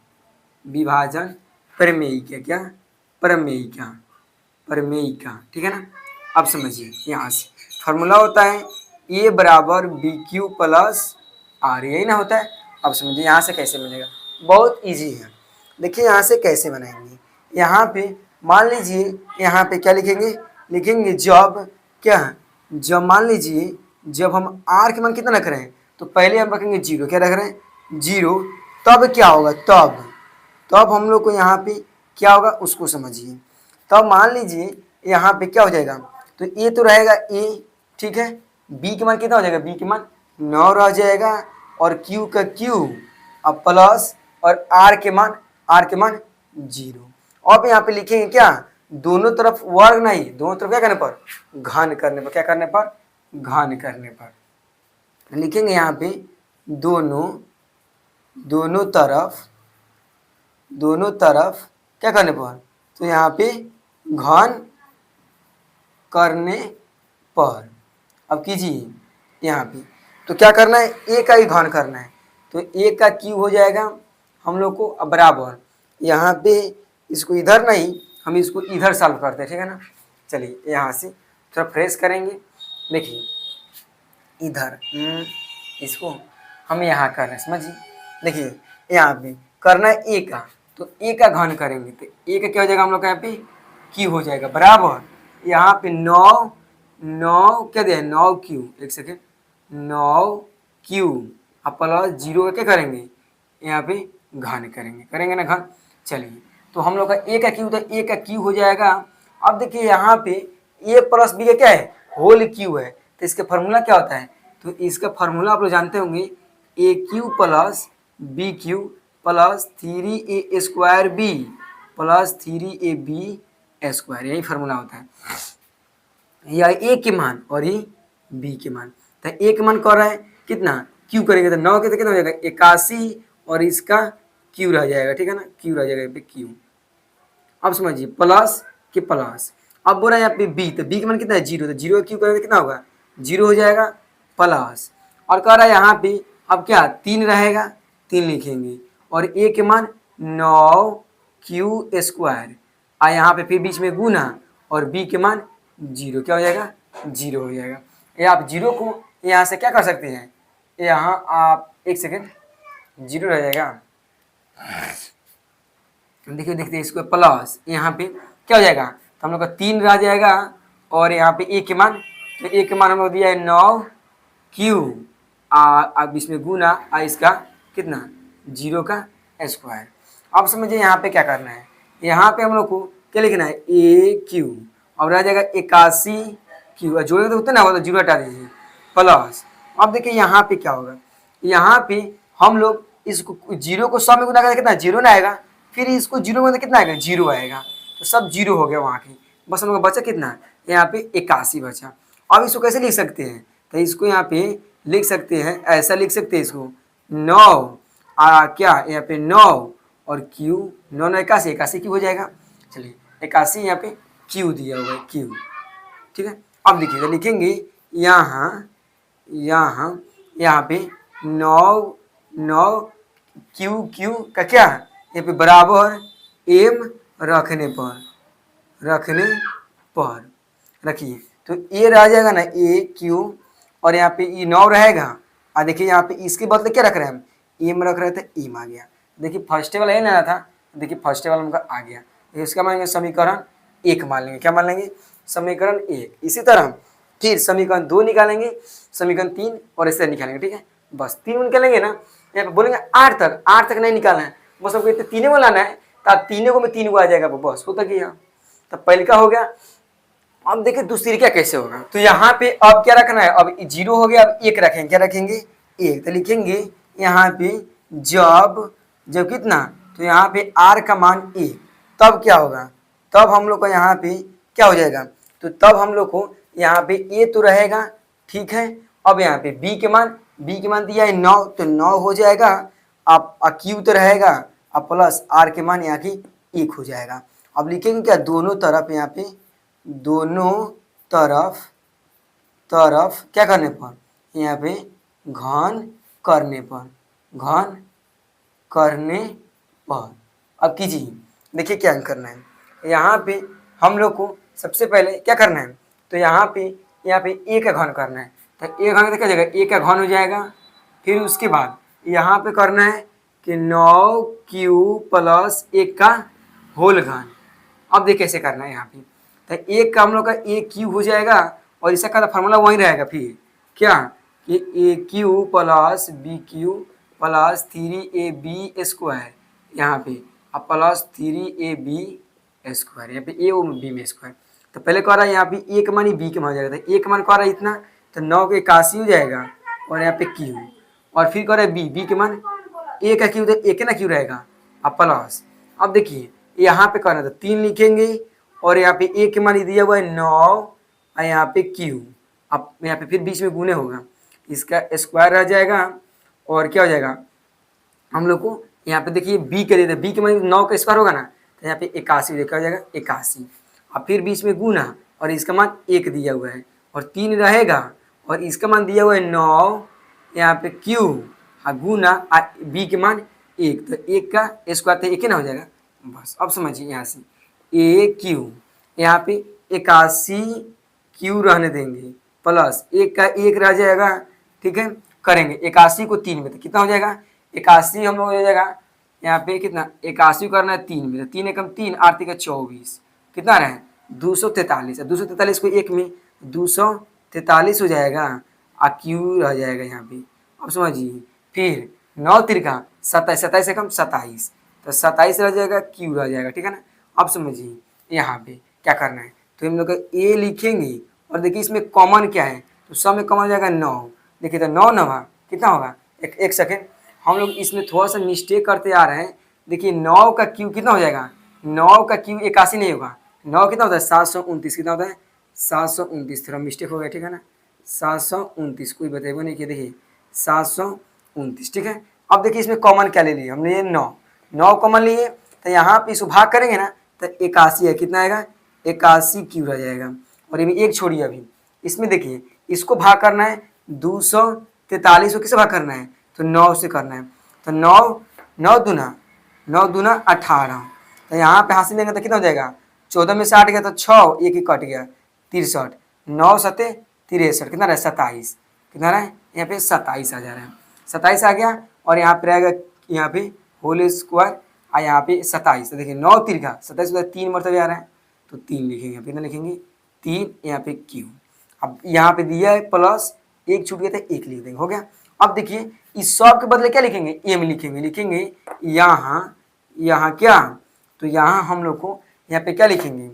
विभाजन प्रमेयिका, क्या प्रमेयिका, ठीक है ना। अब समझिए यहाँ से फार्मूला होता है ए बराबर बी क्यू प्लस आर, यही ना होता है। अब समझिए यहाँ से कैसे बनेगा, बहुत इजी है। देखिए यहाँ से कैसे बनाएंगे, यहाँ पे मान लीजिए यहाँ पे क्या लिखेंगे जब मान लीजिए जब हम आर के मान कितना रख रहे हैं तो पहले हम रखेंगे 0, क्या रख रहे हैं 0, तब क्या होगा, तब हम लोग को यहाँ पे क्या होगा उसको समझिए। तब मान लीजिए यहाँ पे क्या हो जाएगा, तो ए तो रहेगा ए, ठीक है, बी के मान कितना हो जाएगा, बी के मान 9 रह जाएगा और क्यू का क्यू अब प्लस और आर के मान 0। अब यहाँ पे लिखेंगे क्या, दोनों तरफ वर्ग नहीं, दोनों तरफ क्या करने पर घन करने पर, क्या करने पर घन करने पर लिखेंगे यहाँ पे दोनों तरफ क्या करने पर, तो यहाँ पे घन करने पर। अब कीजिए यहाँ पे तो क्या करना है, ए का ही घन करना है, तो ए का क्यू हो जाएगा हम लोग को अब बराबर, यहाँ पे इसको इधर नहीं हम इसको इधर सॉल्व करते हैं, ठीक है ना। चलिए यहाँ से थोड़ा फ्रेश करेंगे, देखिए इधर इसको हम यहाँ कर रहे हैं, समझिए। देखिए यहाँ पे करना है ए का, तो ए का घन करेंगे तो ए का क्या हो जाएगा हम लोग का यहाँ पे क्यू हो जाएगा बराबर, यहाँ पे 9 क्या दिया है 9 क्यू, एक सेकेंड 9 क्यू अब प्लस 0 क्या करेंगे यहाँ पे घन करेंगे ना घन। चलिए तो हम लोग का ए का क्यू, तो ए का क्यू हो जाएगा। अब देखिए यहाँ पे ए प्लस बी का क्या है होल क्यू है, तो इसका फार्मूला क्या होता है, तो इसका फार्मूला आप लोग जानते होंगे A Q plus B Q plus 3a square B plus 3ab square, यही फार्मूला होता है। या ए के मान और ये बी के मान, तो ए के मान कर रहा है कितना क्यू करेंगे तो 9 के तो कितना हो जाएगा 81 और इसका क्यू रह जाएगा, ठीक है ना, क्यू रह जाएगा यहाँ पे क्यू। अब समझिए प्लस के प्लस, अब बोल रहा है यहाँ पे बी, तो बी के मान कितना है 0, तो 0 क्यू करेंगे कितना होगा 0 हो जाएगा प्लस, और कह रहा है यहाँ पे अब क्या 3 रहेगा 3 लिखेंगे और ए के मान 9q²। यहाँ पे फिर बीच में गुना और बी के मान 0, क्या हो जाएगा 0 हो जाएगा। ये आप 0 को यहाँ से क्या कर सकते हैं, यहाँ आप एक सेकेंड 0 रह जाएगा। देखिए देखते इसको प्लस यहाँ पे क्या हो जाएगा, तो हम लोग का 3 रह जाएगा और यहाँ पे ए के मान, तो ए के मान हम लोग दिया है 9q अब इसमें गुना इसका कितना 0 का स्क्वायर। अब समझिए यहाँ पे क्या करना है, यहाँ पे हम लोग को क्या लिखना है AQ और रह जाएगा 81q, जोड़ेंगे तो उतना होगा तो 0 हटा दीजिए प्लस। अब देखिए यहाँ पे क्या होगा, यहाँ पे हम लोग इसको 0 को 100 में गुना करके कितना 0 ना आएगा, फिर इसको 0 में कितना आएगा 0 आएगा, तो सब 0 हो गया वहाँ की। बस हम लोग बचा कितना, यहाँ पे 81 बचा। अब इसको कैसे लिख सकते हैं, तो इसको यहाँ पे लिख सकते हैं, ऐसा लिख सकते हैं इसको 9 क्या यहाँ पे 9 और q 9 9 81 81 क्यू हो जाएगा। चलिए 81 यहाँ पे q दिया हुआ है q, ठीक है। अब देखिएगा लिखेंगे यहाँ यहाँ पे 9 9 q का क्या यहाँ पे बराबर m रखने पर रखिए, तो ये रह जाएगा ना AQ और यहाँ पे ये 9 रहेगा। और देखिए यहाँ पे इसके बदले क्या रख रहे हैं हम, एम रख रहे थे, एम आ गया। देखिए फर्स्ट वाला ये ना था, देखिए फर्स्ट वाला उनका आ गया, इसका मान लेंगे समीकरण 1 मान लेंगे, क्या मान लेंगे समीकरण 1। इसी तरह फिर समीकरण 2 निकालेंगे, समीकरण 3 और इसे निकालेंगे, ठीक है। बस 3 निकालेंगे ना, यहाँ पे बोलेंगे 8 तक नहीं निकालना है, बस हमको इतने 3 को लाना है, तो 3 को में 3 को आ जाएगा, बस होता क्या। तो पहले का हो गया। अब देखिए दूसरी क्या कैसे होगा, तो यहाँ पे अब क्या रखना है, अब 0 हो गया, अब 1 रखेंगे, क्या रखेंगे 1, तो लिखेंगे यहाँ पे जब कितना, तो यहाँ पे r का मान 1, तब क्या होगा, तब हम लोग को यहाँ पे क्या हो जाएगा, तो तब हम लोग को यहाँ पे a तो रहेगा, ठीक है। अब यहाँ पे b के मान दिया है 9, तो 9 हो जाएगा। अब q तो रहेगा, अब प्लस r के मान यहाँ की 1 हो जाएगा। अब लिखेंगे क्या, दोनों तरफ यहाँ पे दोनों तरफ क्या करने पर, यहाँ पे घन करने पर अब कीजिए, देखिए क्या करना है, यहाँ पे हम लोग को सबसे पहले क्या करना है, तो यहाँ पे a का घन करना है, तो a घन क्या जाएगा, a का घन हो जाएगा। फिर उसके बाद यहाँ पे करना है कि 9q प्लस 1 का होल घन। अब देखिए कैसे करना है, यहाँ पे तो 1 का हम लोग का AQ हो जाएगा और इसका का फार्मूला वही रहेगा, फिर क्या कि AQ plus BQ plus 3AB², यहाँ पे अब प्लस 3AB², यहाँ पे A और B में स्क्वायर। तो पहले कह रहा है यहाँ पे A का मान ही B के मान जाएगा, तो A का मान कह रहा है इतना, तो 9 के 81 हो जाएगा और यहाँ पे Q, और फिर कह रहा है B के मान A का Q, तो A के ना Q रहेगा, अब प्लस। अब देखिए यहाँ पे करना था 3 लिखेंगे और यहाँ पे A के मान दिया हुआ है 9 और यहाँ पे Q, अब यहाँ पे फिर बीच में गुने होगा, इसका स्क्वायर रह जाएगा और क्या हो जाएगा हम लोग को यहाँ पे देखिए B के देते, B के मान 9 का स्क्वायर होगा ना, तो यहाँ पे 81 देखा हो जाएगा 81, अब फिर बीच में गुना और इसका मान 1 दिया हुआ है और 3 रहेगा और इसका मान दिया हुआ है 9, यहाँ पे Q गुना B के मान 1, तो 1 का स्क्वायर तो 1 ही ना हो जाएगा। बस अब समझिए यहाँ से AQ यहाँ पे 81Q रहने देंगे प्लस 1 का 1 रह जाएगा, ठीक है। करेंगे 81 को 3 में, तो कितना हो जाएगा 81 हम लोग हो जाएगा यहाँ पे कितना 81 करना है 3 में, तो 3 एकम 3 8 का 24, कितना रहे 243, 243 को 1 में 243 हो जाएगा और Q रह जाएगा यहाँ पे। अब समझिए फिर 9 तिरका 27, 27 एकम 27, तो 27 रह जाएगा Q रह जाएगा, ठीक है ना। अब समझिए यहाँ पे क्या करना है, तो हम लोग A लिखेंगे और देखिए इसमें कॉमन क्या है, तो सब में कॉमन जाएगा 9, देखिए तो 9 9 कितना होगा, एक सेकेंड हम लोग इसमें थोड़ा सा मिस्टेक करते आ रहे हैं। देखिए 9 का Q कितना हो जाएगा, 9 का Q 81 नहीं होगा, 9 कितना होता है 729, कितना होता है 729, थोड़ा मिस्टेक हो गया, ठीक है ना 729, कोई बताएगा नहीं कि देखिए 729, ठीक है। अब देखिए इसमें कॉमन क्या ले लिए हमने, ये 9 कॉमन लिए, तो यहाँ पे इसको भाग करेंगे ना तो 81 है, कितना आएगा 81 Q रह जाएगा। और ये भी एक छोड़िए, अभी इसमें देखिए इसको भाग करना है 243 को किसे भाग करना है, तो 9 से करना है, तो 9 9 दूना 18। तो यहाँ पे हासिल लेंगे तो कितना हो जाएगा, 14 में से 8 गया तो 6, एक ही कट गया, 63, 9 सते 63, कितना रहा 27, कितना रहा यहाँ पे 27 आ जा रहा है, 27 आ गया। और यहाँ पे रहेगा यहाँ पे होल स्क्वायर और यहाँ पे 27। तो देखिए 9 3 का 27 3 मरतबे आ रहा है तो 3 लिखेंगे, यहाँ पे कितना लिखेंगे 3, यहाँ पे क्यू। अब यहाँ पे दिया है प्लस, एक छूट गया था, एक लिख देंगे, हो गया। अब देखिए इस सब के बदले क्या लिखेंगे, एम लिखेंगे यहाँ क्या, तो यहाँ हम लोग को यहाँ पे क्या लिखेंगे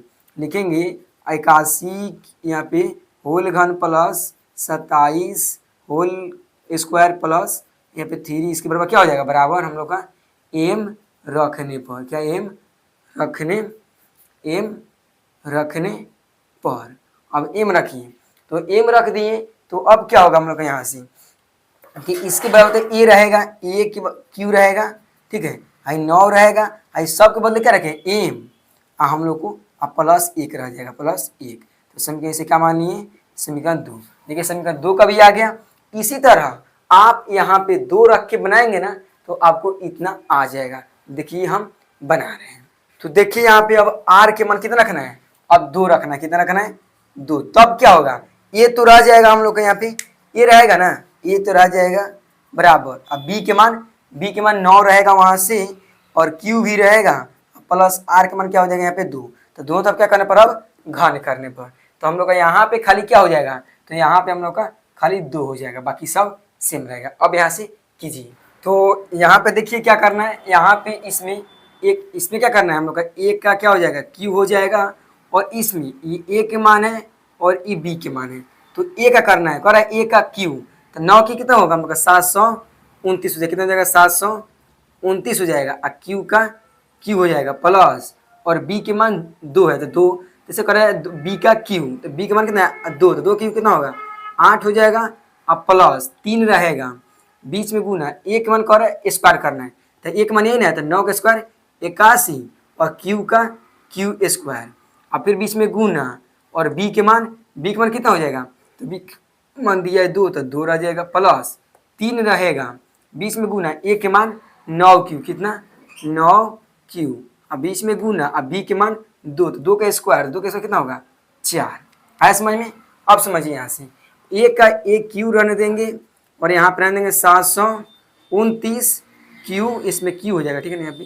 81 यहाँ पे होल घन प्लस 27 होल स्क्वायर प्लस यहाँ पे 3, इसके बराबर क्या हो जाएगा, बराबर हम लोग का एम रखने पर, क्या एम रखने पर। अब एम रखिए, तो एम रख दिए तो अब क्या होगा हम लोग का यहाँ से कि इसके बराबर तो ए रहेगा, ए क्यू रहेगा, ठीक है, आई 9 रहेगा, आई सब के बदले क्या रखें एम, हम लोग को अब प्लस 1 रह जाएगा, प्लस 1। तो समीकरण इसे क्या मान लिए, समीकरण 2। देखिए समीकरण 2 का भी आ गया। इसी तरह आप यहाँ पे 2 रख के बनाएंगे ना तो आपको इतना आ जाएगा। देखिए हम बना रहे हैं, तो देखिए यहाँ पे अब आर के मान कितना रखना है, अब 2 रखना है, कितना रखना है 2। तब क्या होगा, ये तो रह जाएगा हम लोग का यहाँ पे, ये रहेगा ना, ये तो रह जाएगा बराबर। अब बी के मान 9 रहेगा वहां से, और क्यू भी रहेगा, प्लस आर के मान क्या हो जाएगा यहाँ पे 2। तो दोनों तरफ क्या करने पर, अब घन करने पर, तो हम लोग का यहाँ पे खाली क्या हो जाएगा, तो यहाँ पे हम लोग का खाली 2 हो जाएगा, बाकी सब सेम रहेगा। अब यहाँ से कीजिए, तो यहाँ पे देखिए क्या करना है, यहाँ पे इसमें क्या करना है हम लोग का, एक का क्या हो जाएगा क्यू हो जाएगा, और इसमें ये ए के मान है और ये बी के मान है, तो ए का करना है, कह रहा है ए का क्यू, तो 9 की कितना होगा हम लोग का 729 हो जाएगा, कितना हो जाएगा 729 हो जाएगा, और क्यू का क्यू हो जाएगा प्लस, और बी के मान 2 है तो 2, जैसे कर रहा है बी का क्यू, तो बी के मान कितना है 2, तो 2 क्यू कितना होगा 8 हो जाएगा, अब प्लस 3 रहेगा, बीच में गुना, एक मान कर रहा है स्क्वायर करना है, तो एक मान यही ना है, तो 9 का स्क्वायर 81, और क्यू का क्यू स्क्वायर, और फिर बीच में गुना, और बी के मान कितना हो जाएगा, तो बी मान दिया है 2, तो 2 रह जाएगा, प्लस 3 रहेगा, बीच में गुना, ए के मान 9 क्यू, कितना 9 क्यू, अब बीच में गुना, अब बी के मान 2, तो 2 का स्क्वायर कितना होगा 4। आया समझ में। अब समझिए यहाँ से ए का ए क्यू रहने देंगे, और यहाँ पर रहने देंगे 729 क्यू, इसमें क्यू हो जाएगा, ठीक है ना, यहाँ पे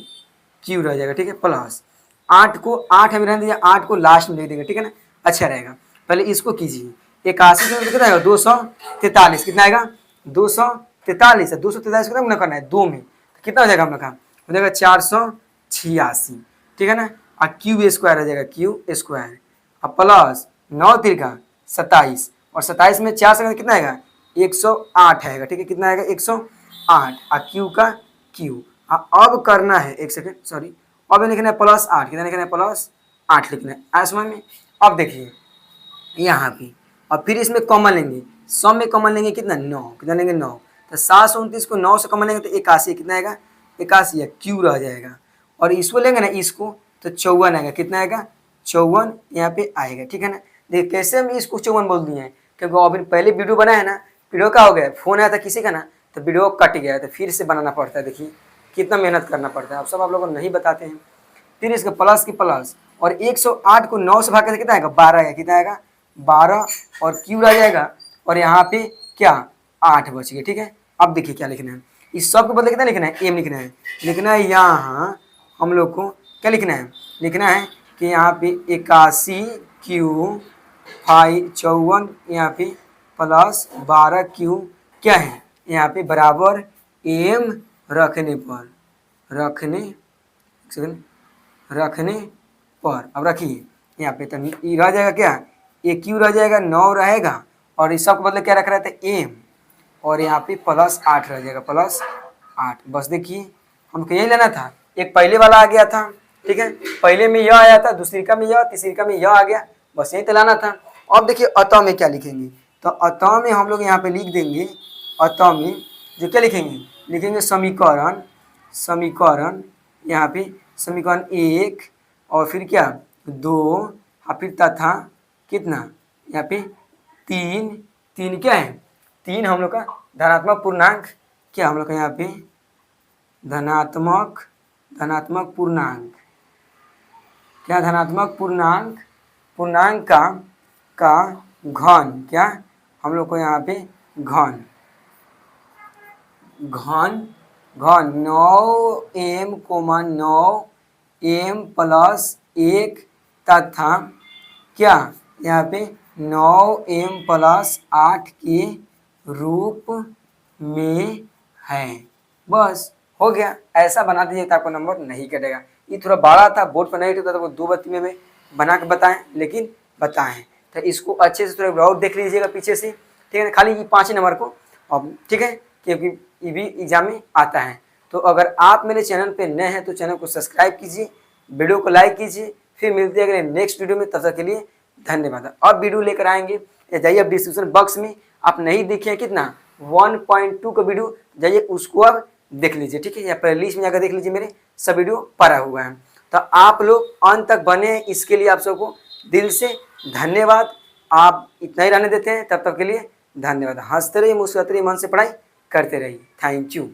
क्यू रह जाएगा, ठीक है, प्लस 8 को 8 हमें रहने दीजिए, 8 को लास्ट में लिख देंगे, ठीक है ना, अच्छा रहेगा। पहले इसको कीजिए, 81 में कितना आएगा 243, कितना आएगा 243 है, 243 कितना करना है 2 में, तो कितना हो जाएगा हम लोग का, हो जाएगा 486, ठीक है ना, और क्यू स्क्वायर हो जाएगा क्यू स्क्वायर, अब प्लस 9 3 27, और 27 में 4 से कितना आएगा 108 आएगा, ठीक है, कितना आएगा 108, और क्यू का क्यू। अब करना है, एक सेकेंड सॉरी, अब लिखना है +8, कितना लिखना है +8 लिखना है, आया समझ में। अब देखिए यहाँ पे, और फिर इसमें कॉमन लेंगे, सम में कॉमन लेंगे कितना 9, कितना लेंगे 9, तो 729 को 9 से कॉमन लेंगे तो 81, कितना आएगा 81 है, क्यू रह जाएगा, और इसको लेंगे ना इसको तो 54 आएगा, कितना आएगा 54 यहाँ पे आएगा, ठीक है ना। देखिए कैसे हम इसको 54 बोल दिए हैं, क्योंकि अभी पहले वीडियो बनाया है ना, वीडियो का हो गया, फोन आया था किसी का ना, तो वीडियो कट गया है, तो फिर से बनाना पड़ता है, देखिए कितना मेहनत करना पड़ता है, आप सब आप लोगों को नहीं बताते हैं। फिर इसके प्लस की प्लस, और 108 को 9 से भाग के कितना आएगा 12 आएगा, कितना आएगा 12, और क्यू रह जाएगा, और यहाँ पे क्या 8 बच गया, ठीक है। अब देखिए क्या लिखना है, इस सब के बदले कितना लिखना है एम लिखना है यहाँ हम लोग को क्या लिखना है कि यहाँ पे 81 क्यू 54 यहाँ पे प्लस 12 क्यू क्या है यहाँ पे बराबर एम रखने पर। अब रखिए यहाँ पे, तो ये रह जाएगा क्या, ए क्यू रह जाएगा 9 रहेगा, और इस सब के बदले क्या रख रहे थे एम, और यहाँ पे +8 रह जाएगा, +8। बस देखिए हमको यही लेना था, एक पहले वाला आ गया था, ठीक है, पहले में यह आया था, दूसरी का में यह, तीसरी का में यह आ गया, बस यही तो लाना था। अब देखिए अतः में क्या लिखेंगे, तो अतः में हम लोग यहाँ पे लिख देंगे, अतः में जो क्या लिखेंगे समीकरण यहाँ पे समीकरण 1, और फिर क्या 2, और फिर तथा कितना यहाँ पे 3 क्या है 3 हम लोग का धनात्मक पूर्णांक, क्या हम लोग का यहाँ पे धनात्मक धनात्मक पूर्णांक, क्या धनात्मक पूर्णांक, पूर्णांक का घन, क्या हम लोग को यहाँ पे घन घन घन 9m 9m प्लस 1 तथा क्या यहाँ पे 9m प्लस 8 के रूप में है। बस हो गया, ऐसा बना दीजिए तो आपको नंबर नहीं कटेगा। ये थोड़ा बड़ा था, बोर्ड पर नहीं होता तो वो 2 बत्ती में बना के बताएं, लेकिन बताएं तो इसको अच्छे से थोड़ा और देख लीजिएगा पीछे से, ठीक है ना, खाली ये 5 नंबर को। अब ठीक है, क्योंकि ये भी एग्जाम में आता है। तो अगर आप मेरे चैनल पे नए हैं तो चैनल को सब्सक्राइब कीजिए, वीडियो को लाइक कीजिए। फिर मिलते हैं अगले नेक्स्ट वीडियो में, तब तक के लिए धन्यवाद। अब वीडियो लेकर आएंगे, जाइए अब डिस्क्रिप्शन बॉक्स में आप नहीं देखे कितना 1.2 का वीडियो, जाइए उसको अब देख लीजिए, ठीक है, या प्ले लिस्ट में जाकर देख लीजिए, मेरे सब वीडियो पड़ा हुआ है। तो आप लोग अंत तक बने हैं, इसके लिए आप सबको दिल से धन्यवाद। आप इतना ही रहने देते हैं, तब तक के लिए धन्यवाद। हंसते रहिए, मुस्कुराते रहिए, मन से पढ़ाई करते रहिए। Thank you.